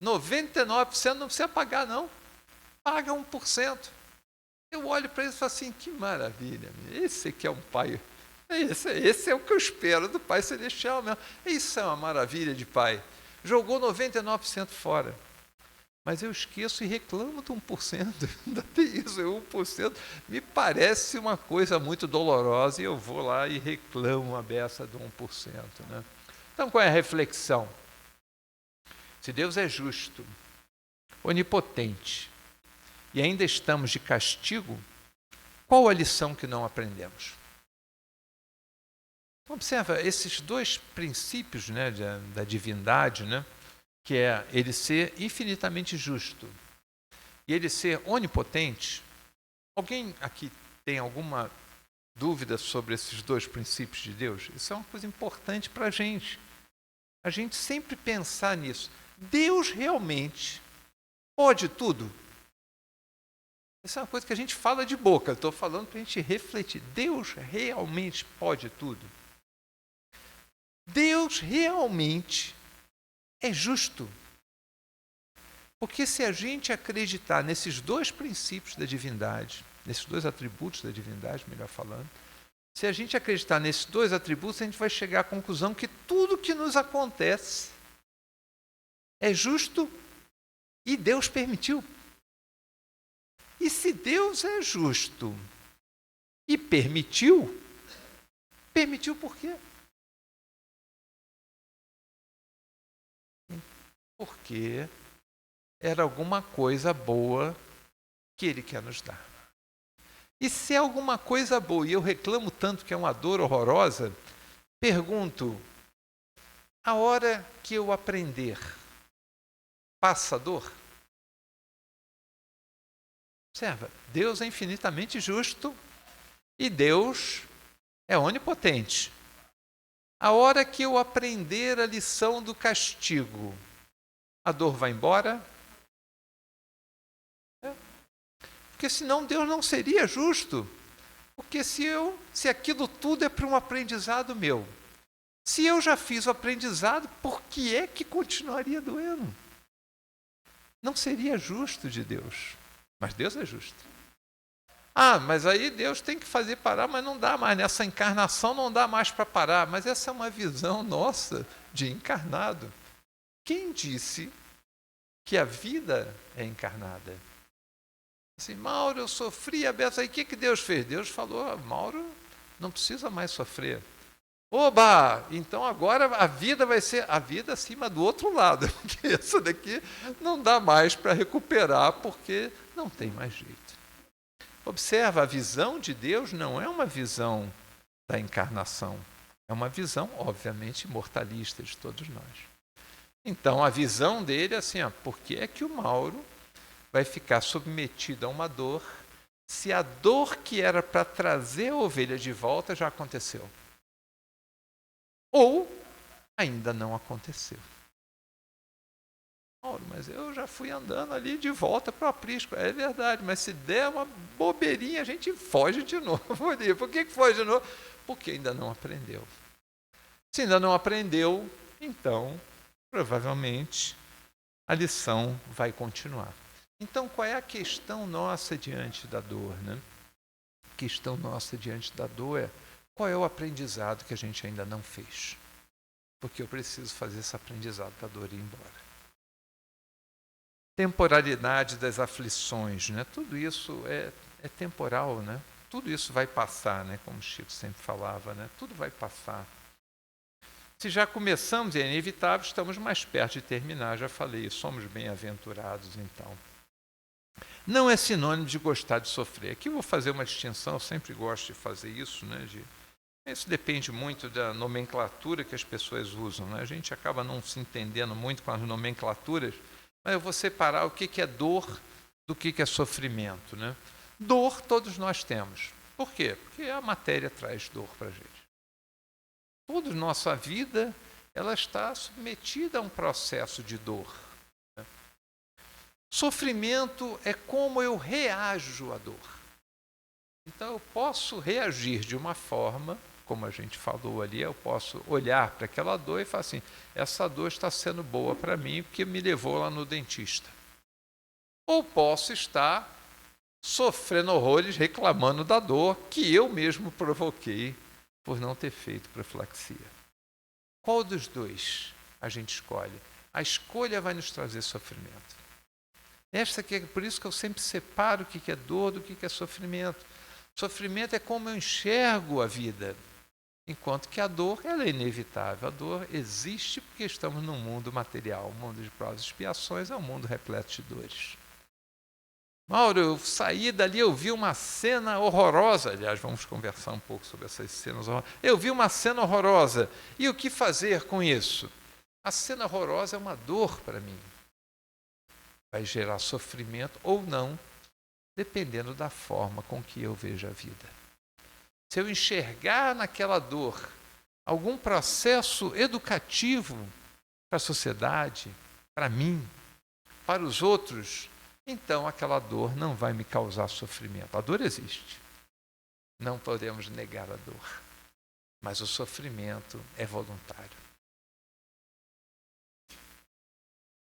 99% não precisa pagar, não. Paga 1%. Eu olho para isso e falo assim: que maravilha, esse aqui é um pai. Esse é o que eu espero do Pai Celestial mesmo. Isso é uma maravilha de pai. Jogou 99% fora. Mas eu esqueço e reclamo do 1%. Ainda tem isso, 1%. Me parece uma coisa muito dolorosa e eu vou lá e reclamo a beça do 1%. Né? Então, qual é a reflexão? Se Deus é justo, onipotente, e ainda estamos de castigo, qual a lição que não aprendemos? Observa esses dois princípios, né, da divindade, né, que é ele ser infinitamente justo e ele ser onipotente. Alguém aqui tem alguma dúvida sobre esses dois princípios de Deus? Isso é uma coisa importante para a gente sempre pensar nisso. Deus realmente pode tudo? Essa é uma coisa que a gente fala de boca, estou falando para a gente refletir. Deus realmente pode tudo? Deus realmente é justo. Porque se a gente acreditar nesses dois princípios da divindade, nesses dois atributos da divindade, melhor falando, se a gente acreditar nesses dois atributos, a gente vai chegar à conclusão que tudo que nos acontece é justo e Deus permitiu. E se Deus é justo e permitiu por quê? Porque era alguma coisa boa que Ele quer nos dar. E se é alguma coisa boa, e eu reclamo tanto que é uma dor horrorosa, pergunto: a hora que eu aprender, passa a dor? Observa, Deus é infinitamente justo e Deus é onipotente. A hora que eu aprender a lição do castigo, a dor vai embora? Porque senão Deus não seria justo. Porque se aquilo tudo é para um aprendizado meu, se eu já fiz o aprendizado, por que é que continuaria doendo? Não seria justo de Deus. Mas Deus é justo. Mas aí Deus tem que fazer parar, mas não dá mais. Nessa encarnação não dá mais para parar. Mas essa é uma visão nossa de encarnado. Quem disse que a vida é encarnada? Assim, Mauro, eu sofri a beça. Aí o que Deus fez? Deus falou: Mauro, não precisa mais sofrer. Oba! Então agora a vida vai ser a vida acima do outro lado. Porque essa daqui não dá mais para recuperar, porque não tem mais jeito. Observa, a visão de Deus não é uma visão da encarnação. É uma visão, obviamente, mortalista de todos nós. Então, a visão dele é assim: por que é que o Mauro vai ficar submetido a uma dor se a dor que era para trazer a ovelha de volta já aconteceu? Ou ainda não aconteceu. Mauro, mas eu já fui andando ali de volta para o aprisco. É verdade, mas se der uma bobeirinha, a gente foge de novo ali. Por que foge de novo? Porque ainda não aprendeu. Se ainda não aprendeu, então, provavelmente, a lição vai continuar. Então, qual é a questão nossa diante da dor, né? A questão nossa diante da dor é: qual é o aprendizado que a gente ainda não fez? Porque eu preciso fazer esse aprendizado para a dor ir embora. temporalidade das aflições, né? Tudo isso é temporal, né? Tudo isso vai passar, né? Como Chico sempre falava, né? Tudo vai passar. Se já começamos e é inevitável, estamos mais perto de terminar, já falei, somos bem-aventurados então. Não é sinônimo de gostar de sofrer. Aqui eu vou fazer uma distinção, eu sempre gosto de fazer isso, né? Isso depende muito da nomenclatura que as pessoas usam, né? A gente acaba não se entendendo muito com as nomenclaturas, mas eu vou separar o que é dor do que é sofrimento, né? Dor todos nós temos. Por quê? Porque a matéria traz dor para a gente. Toda nossa vida ela está submetida a um processo de dor. Né? Sofrimento é como eu reajo à dor. Então eu posso reagir de uma forma, como a gente falou ali, eu posso olhar para aquela dor e falar assim, essa dor está sendo boa para mim porque me levou lá no dentista. Ou posso estar sofrendo horrores, reclamando da dor que eu mesmo provoquei por não ter feito profilaxia. Qual dos dois a gente escolhe? A escolha vai nos trazer sofrimento. Esta aqui é por isso que eu sempre separo o que é dor do que é sofrimento. Sofrimento é como eu enxergo a vida, enquanto que a dor ela é inevitável. A dor existe porque estamos num mundo material. O mundo de provas e expiações é um mundo repleto de dores. Mauro, eu saí dali, eu vi uma cena horrorosa. Aliás, vamos conversar um pouco sobre essas cenas horrorosas. Eu vi uma cena horrorosa. E o que fazer com isso? A cena horrorosa é uma dor para mim. Vai gerar sofrimento ou não, dependendo da forma com que eu vejo a vida. Se eu enxergar naquela dor algum processo educativo para a sociedade, para mim, para os outros, então aquela dor não vai me causar sofrimento. A dor existe. Não podemos negar a dor. Mas o sofrimento é voluntário.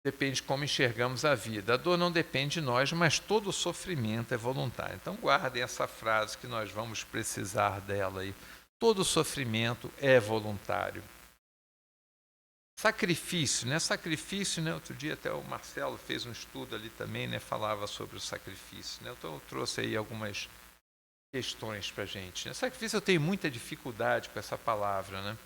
Depende de como enxergamos a vida. A dor não depende de nós, mas todo o sofrimento é voluntário. Então guardem essa frase que nós vamos precisar dela aí. Todo sofrimento é voluntário. Sacrifício, né? Sacrifício, né? Outro dia até o Marcelo fez um estudo ali também, né? Falava sobre o sacrifício, né? Então eu trouxe aí algumas questões para a gente. Né? Sacrifício eu tenho muita dificuldade com essa palavra, né?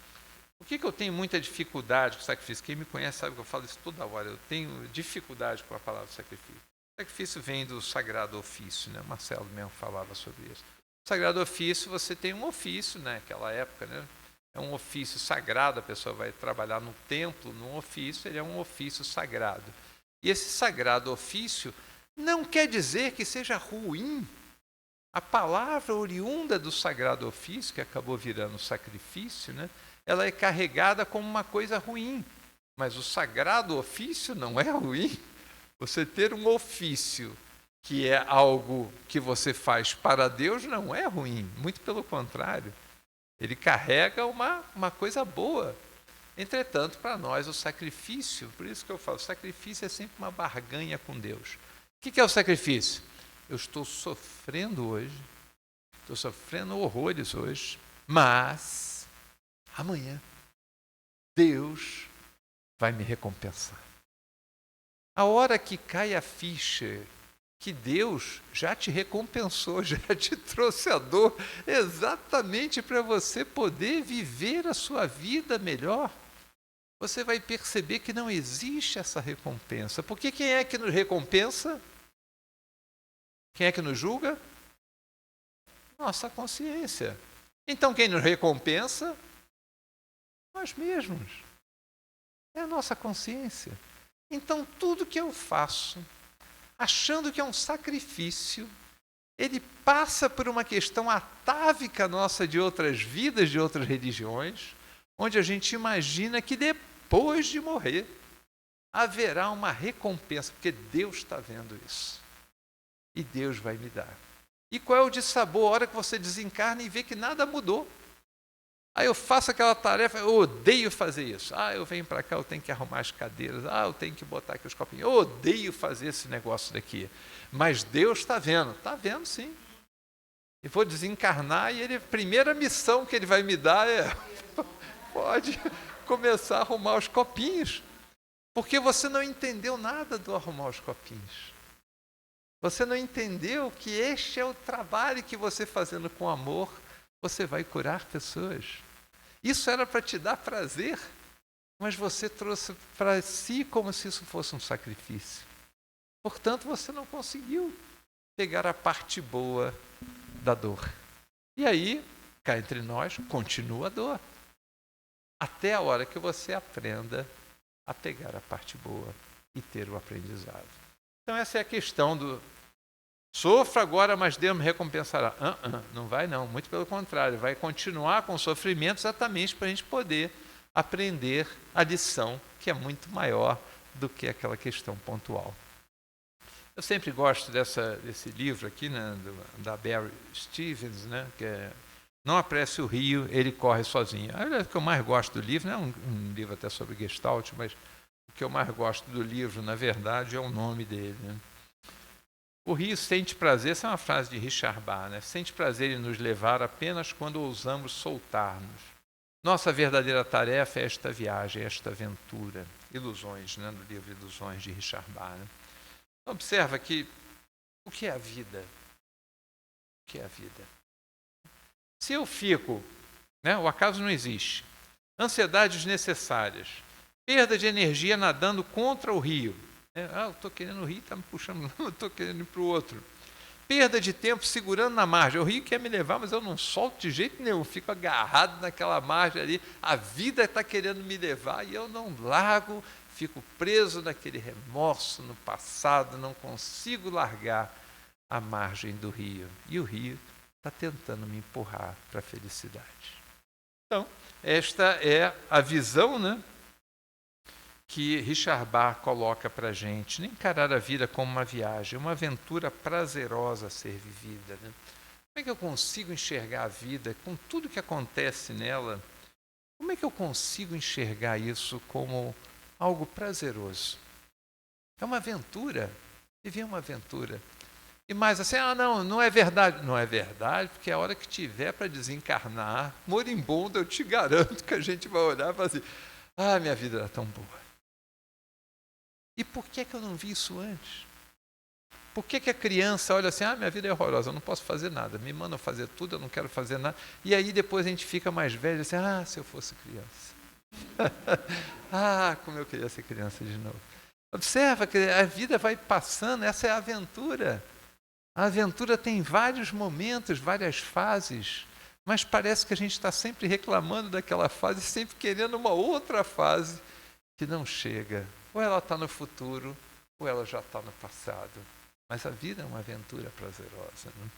Por que eu tenho muita dificuldade com sacrifício? Quem me conhece sabe que eu falo isso toda hora. Eu tenho dificuldade com a palavra sacrifício. Sacrifício vem do sagrado ofício, né? O Marcelo mesmo falava sobre isso. O sagrado ofício, você tem um ofício, né? Naquela época, né? É um ofício sagrado, a pessoa vai trabalhar no templo, num ofício, ele é um ofício sagrado. E esse sagrado ofício não quer dizer que seja ruim. A palavra oriunda do sagrado ofício, que acabou virando sacrifício, né? Ela é carregada como uma coisa ruim. Mas o sagrado ofício não é ruim. Você ter um ofício que é algo que você faz para Deus não é ruim. Muito pelo contrário. Ele carrega uma coisa boa. Entretanto, para nós, o sacrifício, por isso que eu falo, o sacrifício é sempre uma barganha com Deus. O que é o sacrifício? Eu estou sofrendo hoje, estou sofrendo horrores hoje, mas amanhã Deus vai me recompensar. A hora que cai a ficha que Deus já te recompensou, já te trouxe a dor exatamente para você poder viver a sua vida melhor, você vai perceber que não existe essa recompensa. Porque quem é que nos recompensa? Quem é que nos julga? Nossa consciência. Então quem nos recompensa? Nós mesmos. É a nossa consciência. Então tudo que eu faço, achando que é um sacrifício, ele passa por uma questão atávica nossa de outras vidas, de outras religiões, onde a gente imagina que depois de morrer haverá uma recompensa, porque Deus está vendo isso. E Deus vai me dar. E qual é o dissabor? A hora que você desencarna e vê que nada mudou. Aí eu faço aquela tarefa, eu odeio fazer isso. Eu venho para cá, eu tenho que arrumar as cadeiras. Eu tenho que botar aqui os copinhos. Eu odeio fazer esse negócio daqui. Mas Deus está vendo. Está vendo, sim. E vou desencarnar e a primeira missão que ele vai me dar é pode começar a arrumar os copinhos. Porque você não entendeu nada do arrumar os copinhos. Você não entendeu que este é o trabalho que você, fazendo com amor, você vai curar pessoas. Isso era para te dar prazer, mas você trouxe para si como se isso fosse um sacrifício. Portanto, você não conseguiu pegar a parte boa da dor. E aí, cá entre nós, continua a dor. Até a hora que você aprenda a pegar a parte boa e ter o aprendizado. Então essa é a questão do sofra agora, mas Deus me recompensará. Não vai não, muito pelo contrário, vai continuar com o sofrimento exatamente para a gente poder aprender a lição que é muito maior do que aquela questão pontual. Eu sempre gosto desse livro aqui, né, da Barry Stevens, né, que é Não Apresse o Rio, Ele Corre Sozinho. O que eu mais gosto do livro, não é um livro até sobre Gestalt, mas o que eu mais gosto do livro, na verdade, é o nome dele. Né? O rio sente prazer, essa é uma frase de Richard Bach, né? Sente prazer em nos levar apenas quando ousamos soltar-nos. Nossa verdadeira tarefa é esta viagem, esta aventura. Ilusões, né? No livro Ilusões, de Richard Bach. Né? Observa que o que é a vida? O que é a vida? Se eu fico, né, o acaso não existe, ansiedades desnecessárias, perda de energia nadando contra o rio, eu estou querendo o rio, está me puxando, eu estou querendo ir para o outro. Perda de tempo segurando na margem, o rio quer me levar, mas eu não solto de jeito nenhum, fico agarrado naquela margem ali, a vida está querendo me levar e eu não largo, fico preso naquele remorso no passado, não consigo largar a margem do rio. E o rio está tentando me empurrar para a felicidade. Então, esta é a visão, né, que Richard Bach coloca para a gente. Nem encarar a vida como uma viagem, uma aventura prazerosa a ser vivida. Né? Como é que eu consigo enxergar a vida com tudo que acontece nela? Como é que eu consigo enxergar isso como algo prazeroso? É uma aventura. Viver uma aventura. E mais assim, não é verdade. Não é verdade, porque a hora que tiver para desencarnar, moribundo, eu te garanto que a gente vai olhar e falar assim, minha vida era tão boa. E por que eu não vi isso antes? Por que a criança olha assim, minha vida é horrorosa, eu não posso fazer nada, me mandam fazer tudo, eu não quero fazer nada. E aí depois a gente fica mais velho assim, se eu fosse criança. Como eu queria ser criança de novo. Observa que a vida vai passando, essa é a aventura. A aventura tem vários momentos, várias fases, mas parece que a gente está sempre reclamando daquela fase, sempre querendo uma outra fase que não chega. Ou ela está no futuro, ou ela já está no passado. Mas a vida é uma aventura prazerosa. Né?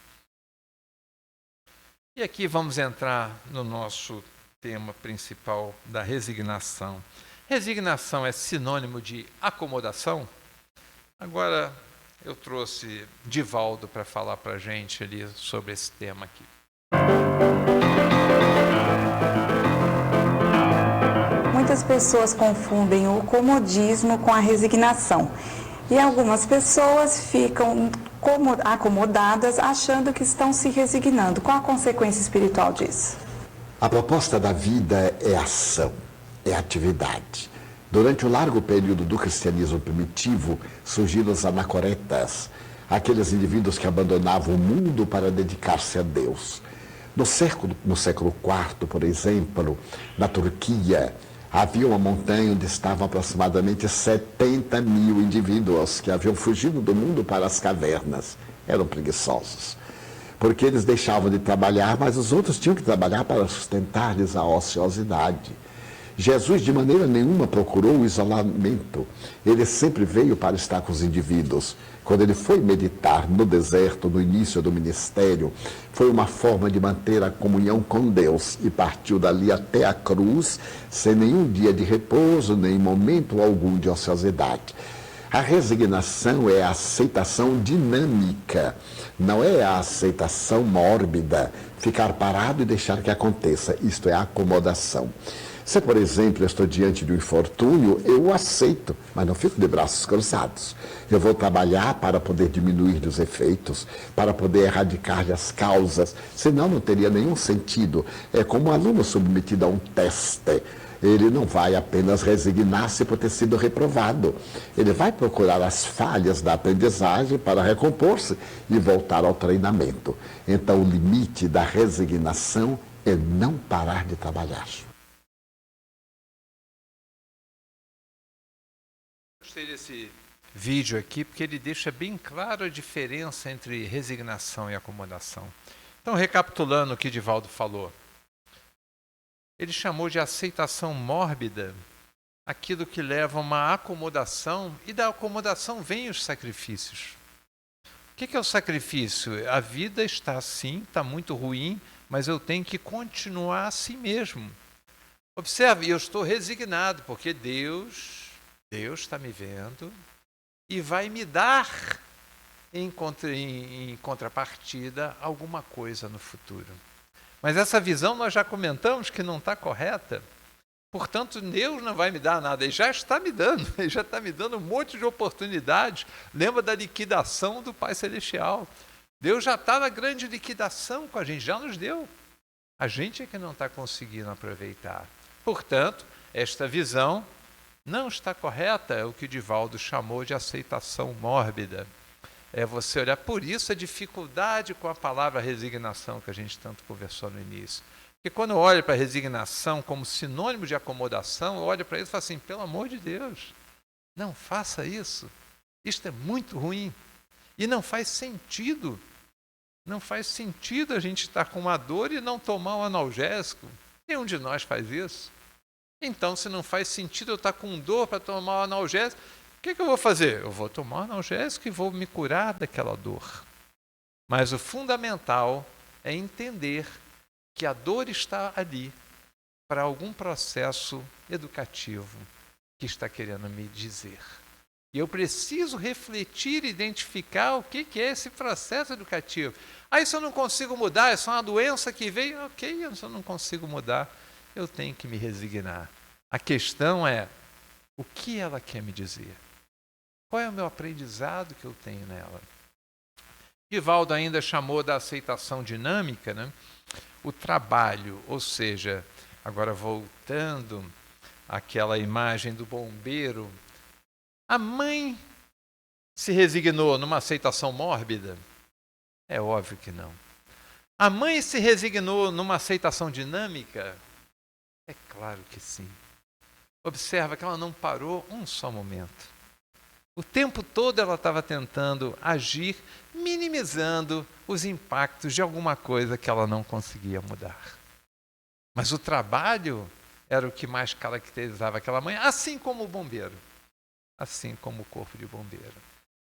E aqui vamos entrar no nosso tema principal da resignação. Resignação é sinônimo de acomodação? Agora eu trouxe Divaldo para falar para a gente ali sobre esse tema aqui. Muitas pessoas confundem o comodismo com a resignação. E algumas pessoas ficam acomodadas achando que estão se resignando. Qual a consequência espiritual disso? A proposta da vida é ação, é atividade. Durante o largo período do cristianismo primitivo, surgiram os anacoretas, aqueles indivíduos que abandonavam o mundo para dedicar-se a Deus. No século IV, por exemplo, na Turquia, havia uma montanha onde estavam aproximadamente 70 mil indivíduos que haviam fugido do mundo para as cavernas. Eram preguiçosos, porque eles deixavam de trabalhar, mas os outros tinham que trabalhar para sustentar-lhes a ociosidade. Jesus, de maneira nenhuma, procurou o isolamento. Ele sempre veio para estar com os indivíduos. Quando ele foi meditar no deserto, no início do ministério, foi uma forma de manter a comunhão com Deus e partiu dali até a cruz, sem nenhum dia de repouso, nem momento algum de ociosidade. A resignação é a aceitação dinâmica, não é a aceitação mórbida, ficar parado e deixar que aconteça. Isto é a acomodação. Se, por exemplo, eu estou diante de um infortúnio, eu o aceito, mas não fico de braços cruzados. Eu vou trabalhar para poder diminuir os efeitos, para poder erradicar as causas, senão não teria nenhum sentido. É como um aluno submetido a um teste. ele não vai apenas resignar-se por ter sido reprovado. Ele vai procurar as falhas da aprendizagem para recompor-se e voltar ao treinamento. Então, o limite da resignação é não parar de trabalhar. Gostei desse vídeo aqui porque ele deixa bem claro a diferença entre resignação e acomodação. Então, recapitulando o que Divaldo falou, ele chamou de aceitação mórbida aquilo que leva a uma acomodação, e da acomodação vêm os sacrifícios. O que é o sacrifício? A vida está assim, está muito ruim, mas eu tenho que continuar assim mesmo. Observe, eu estou resignado, porque Deus está me vendo e vai me dar, em contrapartida, alguma coisa no futuro. Mas essa visão nós já comentamos que não está correta. Portanto, Deus não vai me dar nada, Ele já está me dando, Ele já está me dando um monte de oportunidades. Lembra da liquidação do Pai Celestial. Deus já está na grande liquidação com a gente, já nos deu. A gente é que não está conseguindo aproveitar. Portanto, esta visão não está correta, é o que Divaldo chamou de aceitação mórbida. É você olhar, por isso a dificuldade com a palavra resignação que a gente tanto conversou no início. Porque quando eu olho para a resignação como sinônimo de acomodação, eu olho para isso e falo assim, pelo amor de Deus, não faça isso. Isto é muito ruim. E não faz sentido. Não faz sentido a gente estar com uma dor e não tomar um analgésico. Nenhum de nós faz isso. Então, se não faz sentido eu estar com dor para tomar um analgésico, o que eu vou fazer? Eu vou tomar um analgésico e vou me curar daquela dor. Mas o fundamental é entender que a dor está ali para algum processo educativo que está querendo me dizer. E eu preciso refletir e identificar o que é esse processo educativo. Aí se eu não consigo mudar, é só uma doença que veio, ok, se eu não consigo mudar, eu tenho que me resignar. A questão é, o que ela quer me dizer? Qual é o meu aprendizado que eu tenho nela? Divaldo ainda chamou da aceitação dinâmica, né? O trabalho, ou seja, agora voltando àquela imagem do bombeiro, a mãe se resignou numa aceitação mórbida? É óbvio que não. A mãe se resignou numa aceitação dinâmica? É claro que sim. Observa que ela não parou um só momento. O tempo todo ela estava tentando agir, minimizando os impactos de alguma coisa que ela não conseguia mudar. Mas o trabalho era o que mais caracterizava aquela mãe, assim como o bombeiro, assim como o corpo de bombeiro.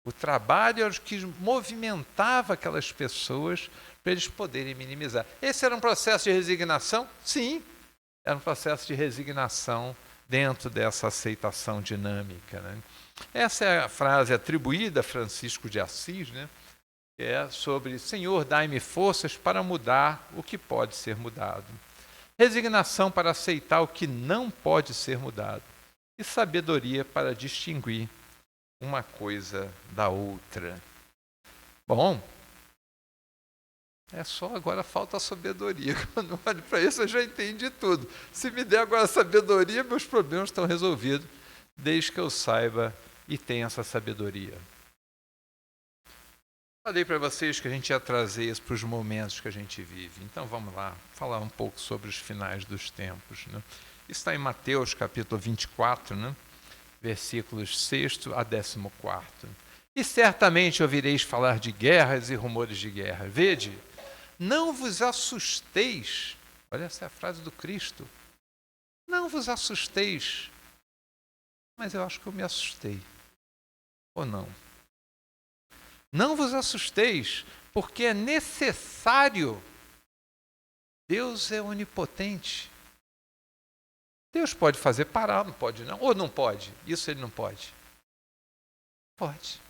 O trabalho era o que movimentava aquelas pessoas para eles poderem minimizar. Esse era um processo de resignação? Sim, era um processo de resignação dentro dessa aceitação dinâmica, né? Essa é a frase atribuída a Francisco de Assis, né? Que é sobre Senhor, dai-me forças para mudar o que pode ser mudado. Resignação para aceitar o que não pode ser mudado. E sabedoria para distinguir uma coisa da outra. Bom, agora falta a sabedoria. Quando eu olho para isso, eu já entendi tudo. Se me der agora a sabedoria, meus problemas estão resolvidos, desde que eu saiba e tenha essa sabedoria. Falei para vocês que a gente ia trazer isso para os momentos que a gente vive. Então vamos lá, falar um pouco sobre os finais dos tempos, né? Isso está em Mateus capítulo 24, né? Versículos 6 a 14. E certamente ouvireis falar de guerras e rumores de guerra. Vede, não vos assusteis. Olha, essa é a frase do Cristo. Não vos assusteis. Mas eu acho que eu me assustei. Ou não? Não vos assusteis, porque é necessário. Deus é onipotente. Deus pode fazer parar, não pode não? Ou não pode? Isso ele não pode. Pode.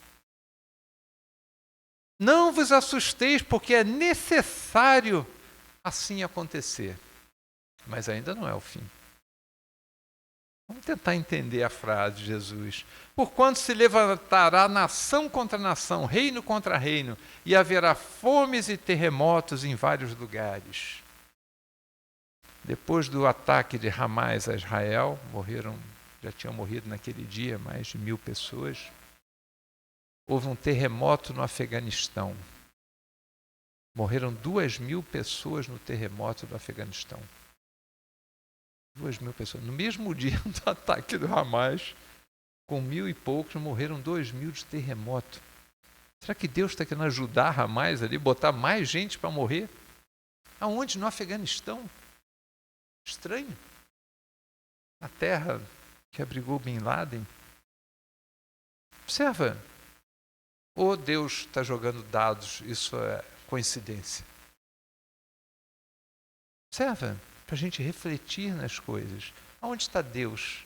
Não vos assusteis, porque é necessário assim acontecer. Mas ainda não é o fim. Vamos tentar entender a frase de Jesus. Porquanto se levantará nação contra nação, reino contra reino, e haverá fomes e terremotos em vários lugares. Depois do ataque de Hamas a Israel, já tinham morrido naquele dia mais de 1.000 pessoas. Houve um terremoto no Afeganistão. Morreram 2.000 pessoas no terremoto do Afeganistão. 2.000 pessoas. No mesmo dia do ataque do Hamas, com 1.000 e poucos, morreram 2.000 de terremoto. Será que Deus está querendo ajudar Hamas ali, botar mais gente para morrer? Aonde? No Afeganistão. Estranho. A terra que abrigou Bin Laden. Observa. Ou Deus está jogando dados, isso é coincidência. Observa, para a gente refletir nas coisas. Aonde está Deus?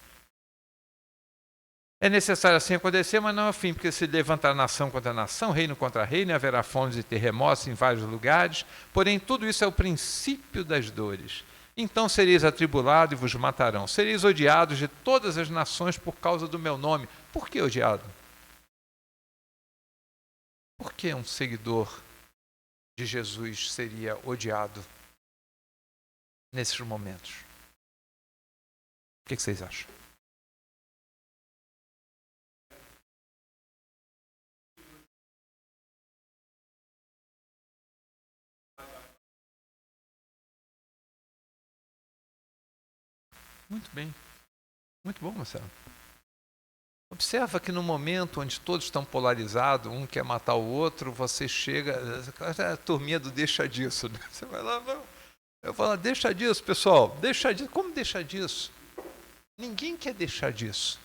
É necessário assim acontecer, mas não é o fim, porque se levantar nação contra nação, reino contra reino, haverá fomes e terremotos em vários lugares, porém tudo isso é o princípio das dores. Então sereis atribulados e vos matarão. Sereis odiados de todas as nações por causa do meu nome. Por que odiado? Por que um seguidor de Jesus seria odiado nesses momentos? O que vocês acham? Muito bem. Muito bom, Marcelo. Observa que no momento onde todos estão polarizados, um quer matar o outro, você chega... A turminha do deixa disso. Né? Você vai lá, não. Eu falo, deixa disso, pessoal. Deixa disso. Como deixar disso? Ninguém quer deixar disso.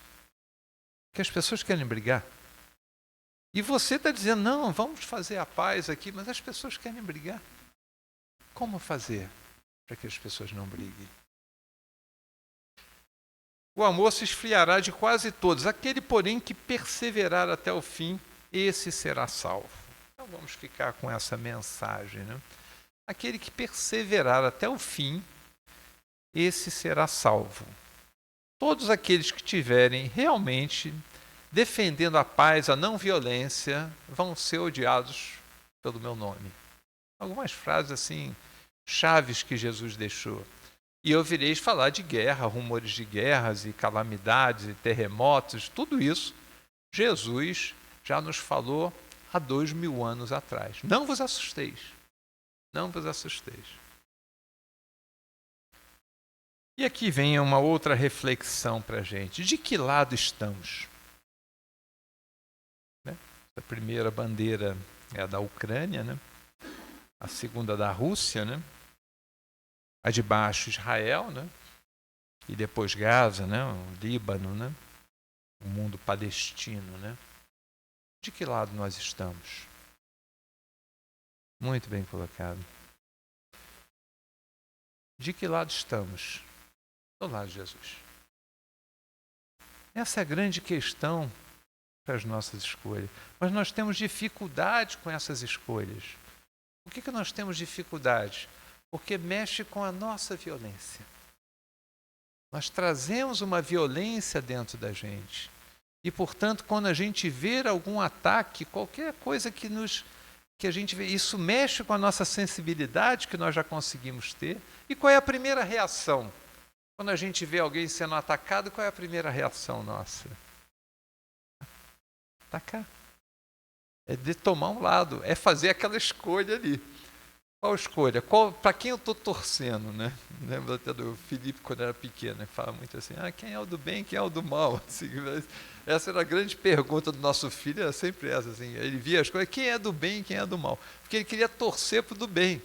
Porque as pessoas querem brigar. E você está dizendo, não, vamos fazer a paz aqui, mas as pessoas querem brigar. Como fazer para que as pessoas não briguem? O amor se esfriará de quase todos. Aquele, porém, que perseverar até o fim, esse será salvo. Então vamos ficar com essa mensagem, né? Aquele que perseverar até o fim, esse será salvo. Todos aqueles que estiverem realmente defendendo a paz, a não violência, vão ser odiados pelo meu nome. Algumas frases assim, chaves que Jesus deixou. E ouvireis falar de guerra, rumores de guerras e calamidades e terremotos, tudo isso Jesus já nos falou há 2.000 anos atrás. Não vos assusteis. Não vos assusteis. E aqui vem uma outra reflexão para a gente. De que lado estamos? Né? A primeira bandeira é a da Ucrânia, né? A segunda da Rússia, né? A de baixo, Israel, né? E depois Gaza, né? O Líbano, né? O mundo palestino, né? De que lado nós estamos? Muito bem colocado. De que lado estamos? Do lado de Jesus. Essa é a grande questão para as nossas escolhas. Mas nós temos dificuldade com essas escolhas. Por que nós temos dificuldade? Porque mexe com a nossa violência. Nós trazemos uma violência dentro da gente. E, portanto, quando a gente vê algum ataque, qualquer coisa que a gente vê, isso mexe com a nossa sensibilidade que nós já conseguimos ter. E qual é a primeira reação? Quando a gente vê alguém sendo atacado, qual é a primeira reação nossa? Atacar. É de tomar um lado, é fazer aquela escolha ali. Qual escolha? Para quem eu estou torcendo, né? Lembro até do Felipe quando era pequeno, que fala muito assim, quem é o do bem, quem é o do mal? Assim, essa era a grande pergunta do nosso filho, era sempre essa, assim, ele via as coisas, quem é do bem, quem é do mal? Porque ele queria torcer para o do bem.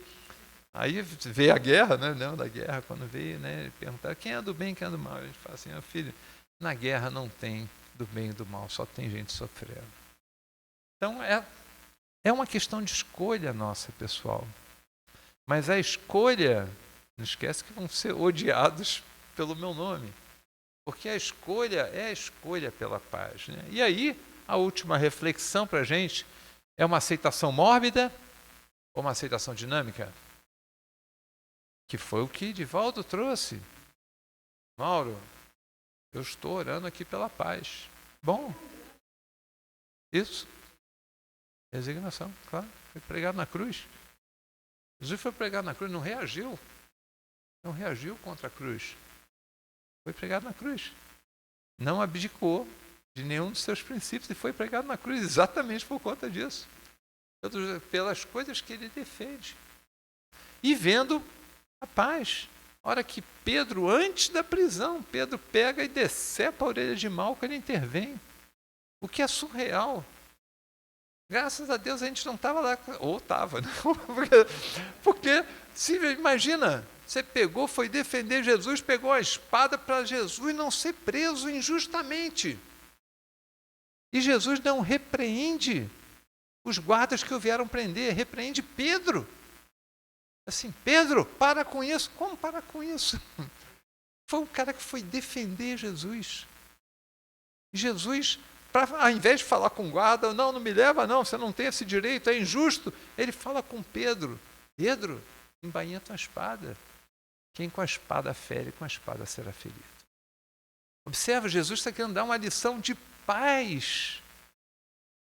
Aí veio a guerra, né? Lembra da guerra, quando veio, né? Ele perguntava, quem é do bem, quem é do mal? A gente fala assim, filho, na guerra não tem do bem e do mal, só tem gente sofrendo. Então é uma questão de escolha nossa, pessoal. Mas a escolha, não esquece que vão ser odiados pelo meu nome. Porque a escolha é a escolha pela paz. Né? E aí, a última reflexão para a gente é uma aceitação mórbida ou uma aceitação dinâmica? Que foi o que Divaldo trouxe. Mauro, eu estou orando aqui pela paz. Bom, isso. Resignação, claro. Foi pregado na cruz. Jesus foi pregado na cruz, não reagiu. Não reagiu contra a cruz. Foi pregado na cruz. Não abdicou de nenhum dos seus princípios e foi pregado na cruz exatamente por conta disso. Pelas coisas que ele defende. E vendo a paz. A hora que Pedro, antes da prisão, Pedro pega e decepa a orelha de Malco, ele intervém. O que é surreal. Graças a Deus a gente não estava lá, ou estava, né? Porque se imagina, você pegou, foi defender Jesus, pegou a espada para Jesus não ser preso injustamente. E Jesus não repreende os guardas que o vieram prender, repreende Pedro. Assim, Pedro, para com isso. Como parar com isso? Foi um cara que foi defender Jesus. Jesus, ao invés de falar com o guarda, não me leva não, você não tem esse direito, é injusto. Ele fala com Pedro, Pedro, embainha tua espada. Quem com a espada fere, com a espada será ferido. Observa, Jesus está querendo dar uma lição de paz.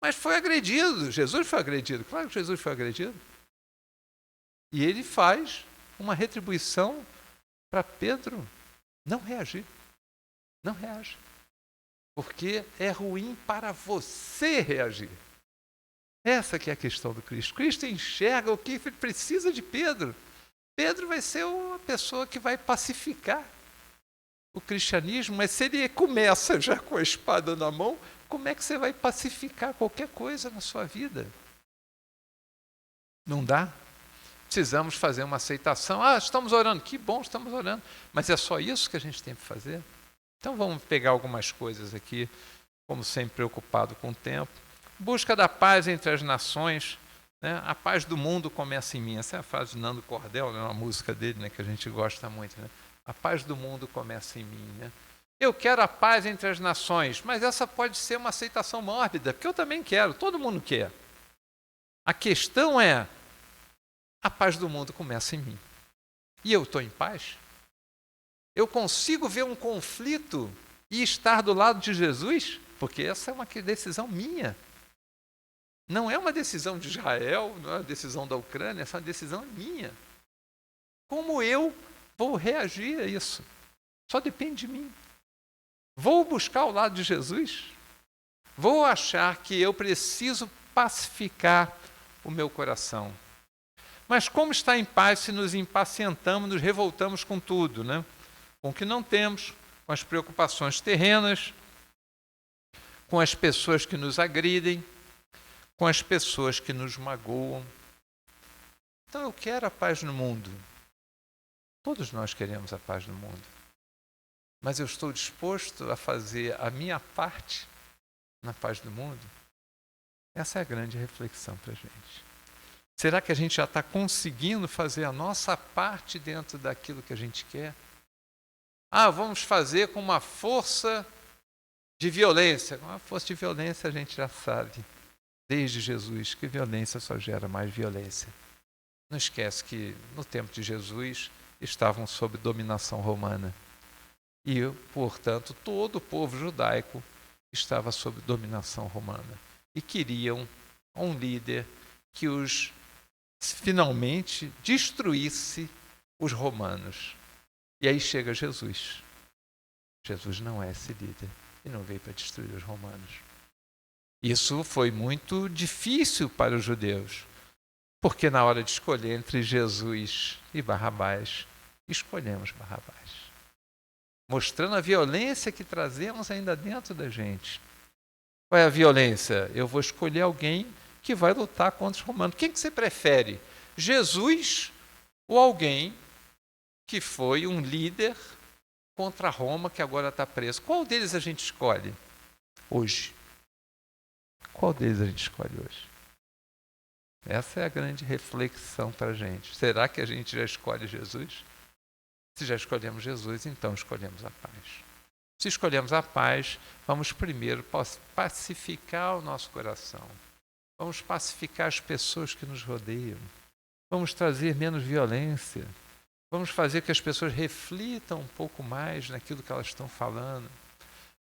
Mas foi agredido, Jesus foi agredido, claro que Jesus foi agredido. E ele faz uma retribuição para Pedro não reagir. Não reage. Porque é ruim para você reagir. Essa que é a questão do Cristo. Cristo enxerga o que ele precisa de Pedro. Pedro vai ser a pessoa que vai pacificar o cristianismo, mas se ele começa já com a espada na mão, como é que você vai pacificar qualquer coisa na sua vida? Não dá. Precisamos fazer uma aceitação. Estamos orando. Que bom, estamos orando. Mas é só isso que a gente tem que fazer? Então vamos pegar algumas coisas aqui, como sempre preocupado com o tempo. Busca da paz entre as nações. Né? A paz do mundo começa em mim. Essa é a frase de Nando Cordel, né? Uma música dele, né? Que a gente gosta muito. Né? A paz do mundo começa em mim. Né? Eu quero a paz entre as nações, mas essa pode ser uma aceitação mórbida, porque eu também quero, todo mundo quer. A questão é, a paz do mundo começa em mim. E eu estou em paz? Eu consigo ver um conflito e estar do lado de Jesus? Porque essa é uma decisão minha. Não é uma decisão de Israel, não é uma decisão da Ucrânia, essa é uma decisão minha. Como eu vou reagir a isso? Só depende de mim. Vou buscar o lado de Jesus? Vou achar que eu preciso pacificar o meu coração? Mas como está em paz se nos impacientamos, nos revoltamos com tudo, né? Com o que não temos, com as preocupações terrenas, com as pessoas que nos agridem, com as pessoas que nos magoam. Então eu quero a paz no mundo. Todos nós queremos a paz no mundo. Mas eu estou disposto a fazer a minha parte na paz do mundo? Essa é a grande reflexão para a gente. Será que a gente já está conseguindo fazer a nossa parte dentro daquilo que a gente quer? Vamos fazer com uma força de violência. Com uma força de violência a gente já sabe, desde Jesus, que violência só gera mais violência. Não esquece que no tempo de Jesus estavam sob dominação romana. E, portanto, todo o povo judaico estava sob dominação romana. E queriam um líder que os finalmente destruísse os romanos. E aí chega Jesus. Jesus não é esse líder e não veio para destruir os romanos. Isso foi muito difícil para os judeus, porque na hora de escolher entre Jesus e Barrabás, escolhemos Barrabás, mostrando a violência que trazemos ainda dentro da gente. Qual é a violência? Eu vou escolher alguém que vai lutar contra os romanos. Quem que você prefere? Jesus ou alguém que foi um líder contra Roma, que agora está preso? Qual deles a gente escolhe hoje? Qual deles a gente escolhe hoje? Essa é a grande reflexão para a gente. Será que a gente já escolhe Jesus? Se já escolhemos Jesus, então escolhemos a paz. Se escolhemos a paz, vamos primeiro pacificar o nosso coração. Vamos pacificar as pessoas que nos rodeiam. Vamos trazer menos violência. Vamos fazer que as pessoas reflitam um pouco mais naquilo que elas estão falando.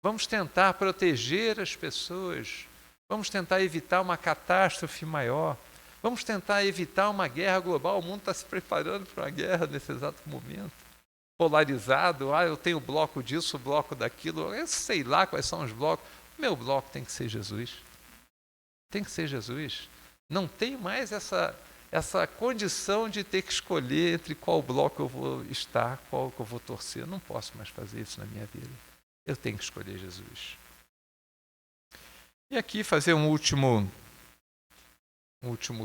Vamos tentar proteger as pessoas. Vamos tentar evitar uma catástrofe maior. Vamos tentar evitar uma guerra global. O mundo está se preparando para uma guerra nesse exato momento. polarizado, eu tenho bloco disso, bloco daquilo, eu sei lá quais são os blocos. O meu bloco tem que ser Jesus. Tem que ser Jesus. Não tenho mais essa condição de ter que escolher entre qual bloco eu vou estar, qual que eu vou torcer. Eu não posso mais fazer isso na minha vida. Eu tenho que escolher Jesus. E aqui fazer um último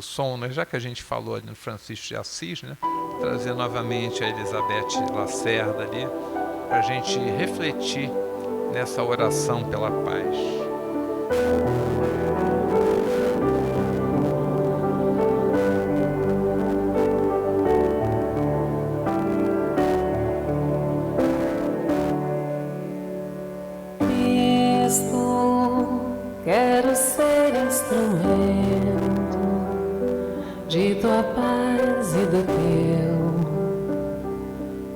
som, né? Já que a gente falou ali no Francisco de Assis, né? Trazer novamente a Elizabeth Lacerda ali, para a gente refletir nessa oração pela paz. Quero ser instrumento de tua paz e do teu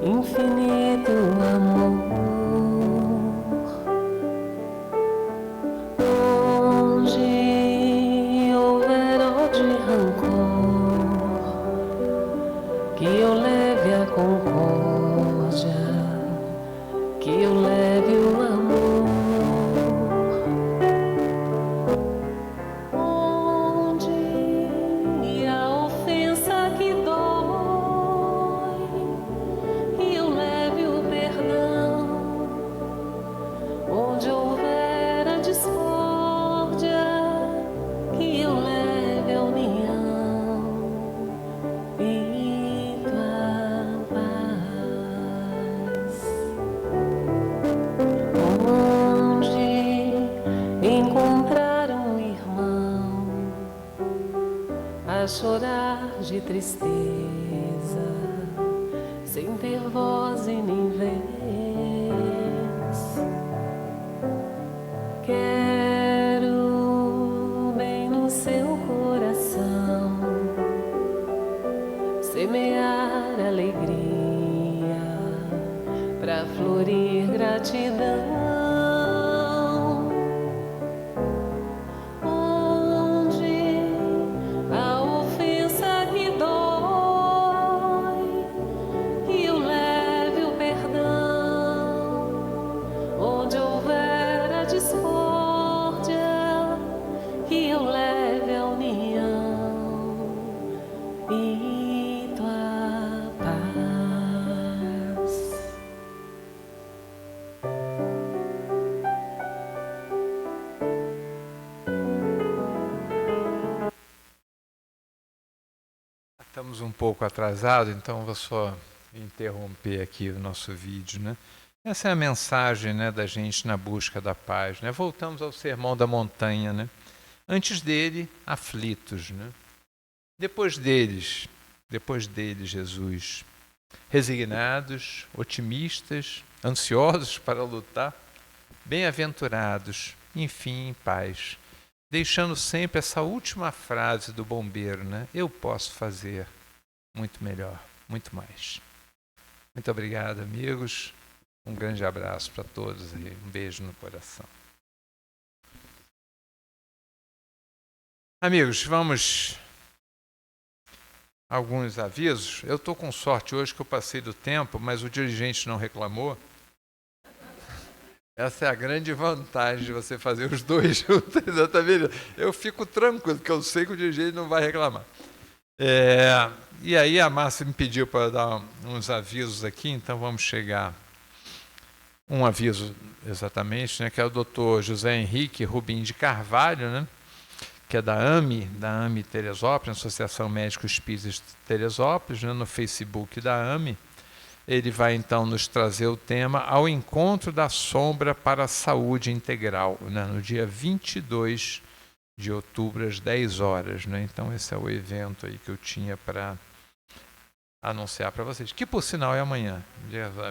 infinito amor. Onde houver ódio e rancor, que eu leve a concórdia, que eu leve o amor. A chorar de tristeza, sem ter voz e nem vez. Quero bem no seu coração semear alegria pra florir gratidão. Estamos um pouco atrasados, então vou só interromper aqui o nosso vídeo, né? Essa é a mensagem, né, da gente na busca da paz, né? Voltamos ao Sermão da Montanha, né? Antes dele, aflitos, né? Depois dele, Jesus, resignados, otimistas, ansiosos para lutar, bem-aventurados, enfim, em paz. Deixando sempre essa última frase do bombeiro, né? Eu posso fazer muito melhor, muito mais. Muito obrigado, amigos. Um grande abraço para todos e um beijo no coração. Amigos, vamos a alguns avisos. Eu estou com sorte hoje que eu passei do tempo, mas o dirigente não reclamou. Essa é a grande vantagem de você fazer os dois juntos. Exatamente. Eu fico tranquilo, porque eu sei que o dirigente não vai reclamar. E aí a Márcia me pediu para dar uns avisos aqui, então vamos chegar. Um aviso exatamente, né, que é o Dr. José Henrique Rubim de Carvalho, né, que é da AME Teresópolis, Associação Médico Espírita de Teresópolis, né, no Facebook da AME. Ele vai então nos trazer o tema Ao Encontro da Sombra para a Saúde Integral, né, no dia 22 de outubro, às 10 horas. Né? Então esse é o evento aí que eu tinha para anunciar para vocês, que por sinal é amanhã,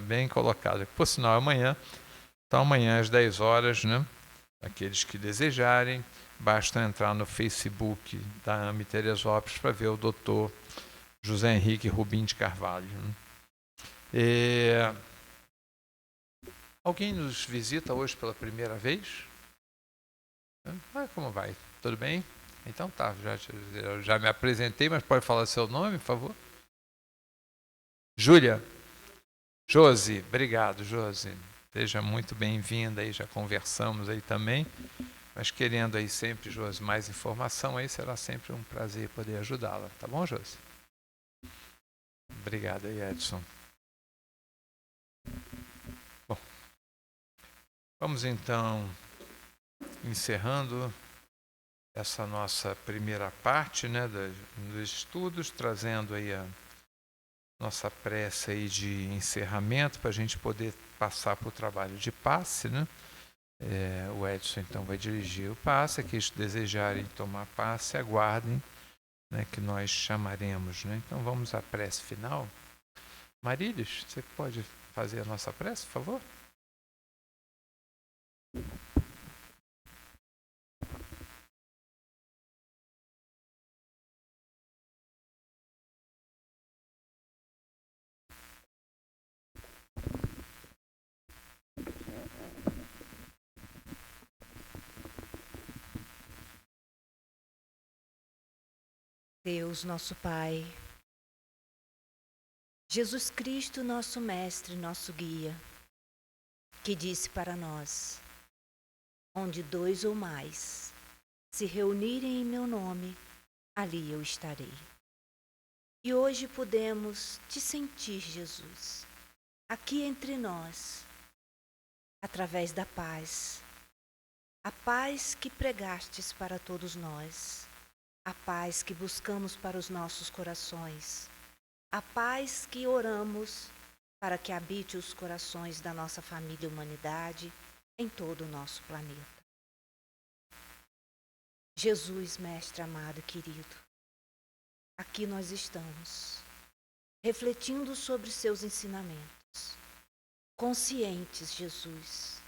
bem colocado, que por sinal é amanhã. Então amanhã às 10 horas, né? Aqueles que desejarem, basta entrar no Facebook da AME Teresópolis para ver o Dr. José Henrique Rubim de Carvalho. Né? Alguém nos visita hoje pela primeira vez? Como vai? Tudo bem? Então tá, já me apresentei, mas pode falar seu nome, por favor? Júlia. Josi, obrigado, Josi. Seja muito bem-vinda aí, já conversamos aí também. Mas querendo aí sempre, Josi, mais informação aí, será sempre um prazer poder ajudá-la. Tá bom, Josi? Obrigado aí, Edson. Bom, vamos então encerrando essa nossa primeira parte, né, dos estudos, trazendo aí a nossa prece aí de encerramento para a gente poder passar para o trabalho de passe, né? O Edson então vai dirigir o passe. Aqueles que desejarem tomar passe, aguardem, né, que nós chamaremos, né? Então vamos à prece final. Marílios, você pode fazer a nossa prece, por favor? Deus, nosso Pai, Jesus Cristo, nosso Mestre, nosso Guia, que disse para nós: onde 2 ou mais se reunirem em meu nome, ali eu estarei. E hoje podemos te sentir, Jesus, aqui entre nós, através da paz, a paz que pregastes para todos nós, a paz que buscamos para os nossos corações, a paz que oramos para que habite os corações da nossa família e humanidade em todo o nosso planeta. Jesus, Mestre amado e querido, aqui nós estamos, refletindo sobre seus ensinamentos, conscientes, Jesus,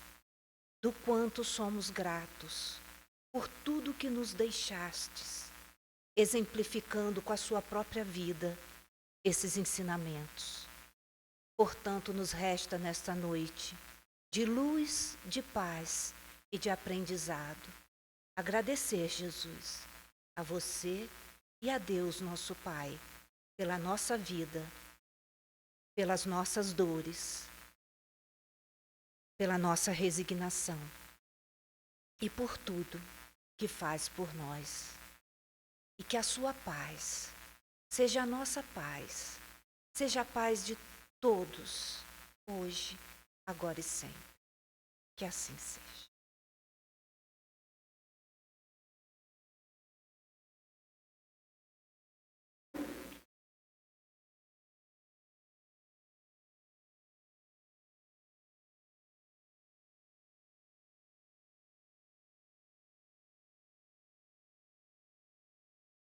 do quanto somos gratos por tudo que nos deixastes, exemplificando com a sua própria vida esses ensinamentos. Portanto, nos resta nesta noite, de luz, de paz e de aprendizado, agradecer, Jesus, a você e a Deus, nosso Pai, pela nossa vida, pelas nossas dores, pela nossa resignação e por tudo que faz por nós. E que a sua paz seja a nossa paz, seja a paz de todos, hoje, agora e sempre. Que assim seja.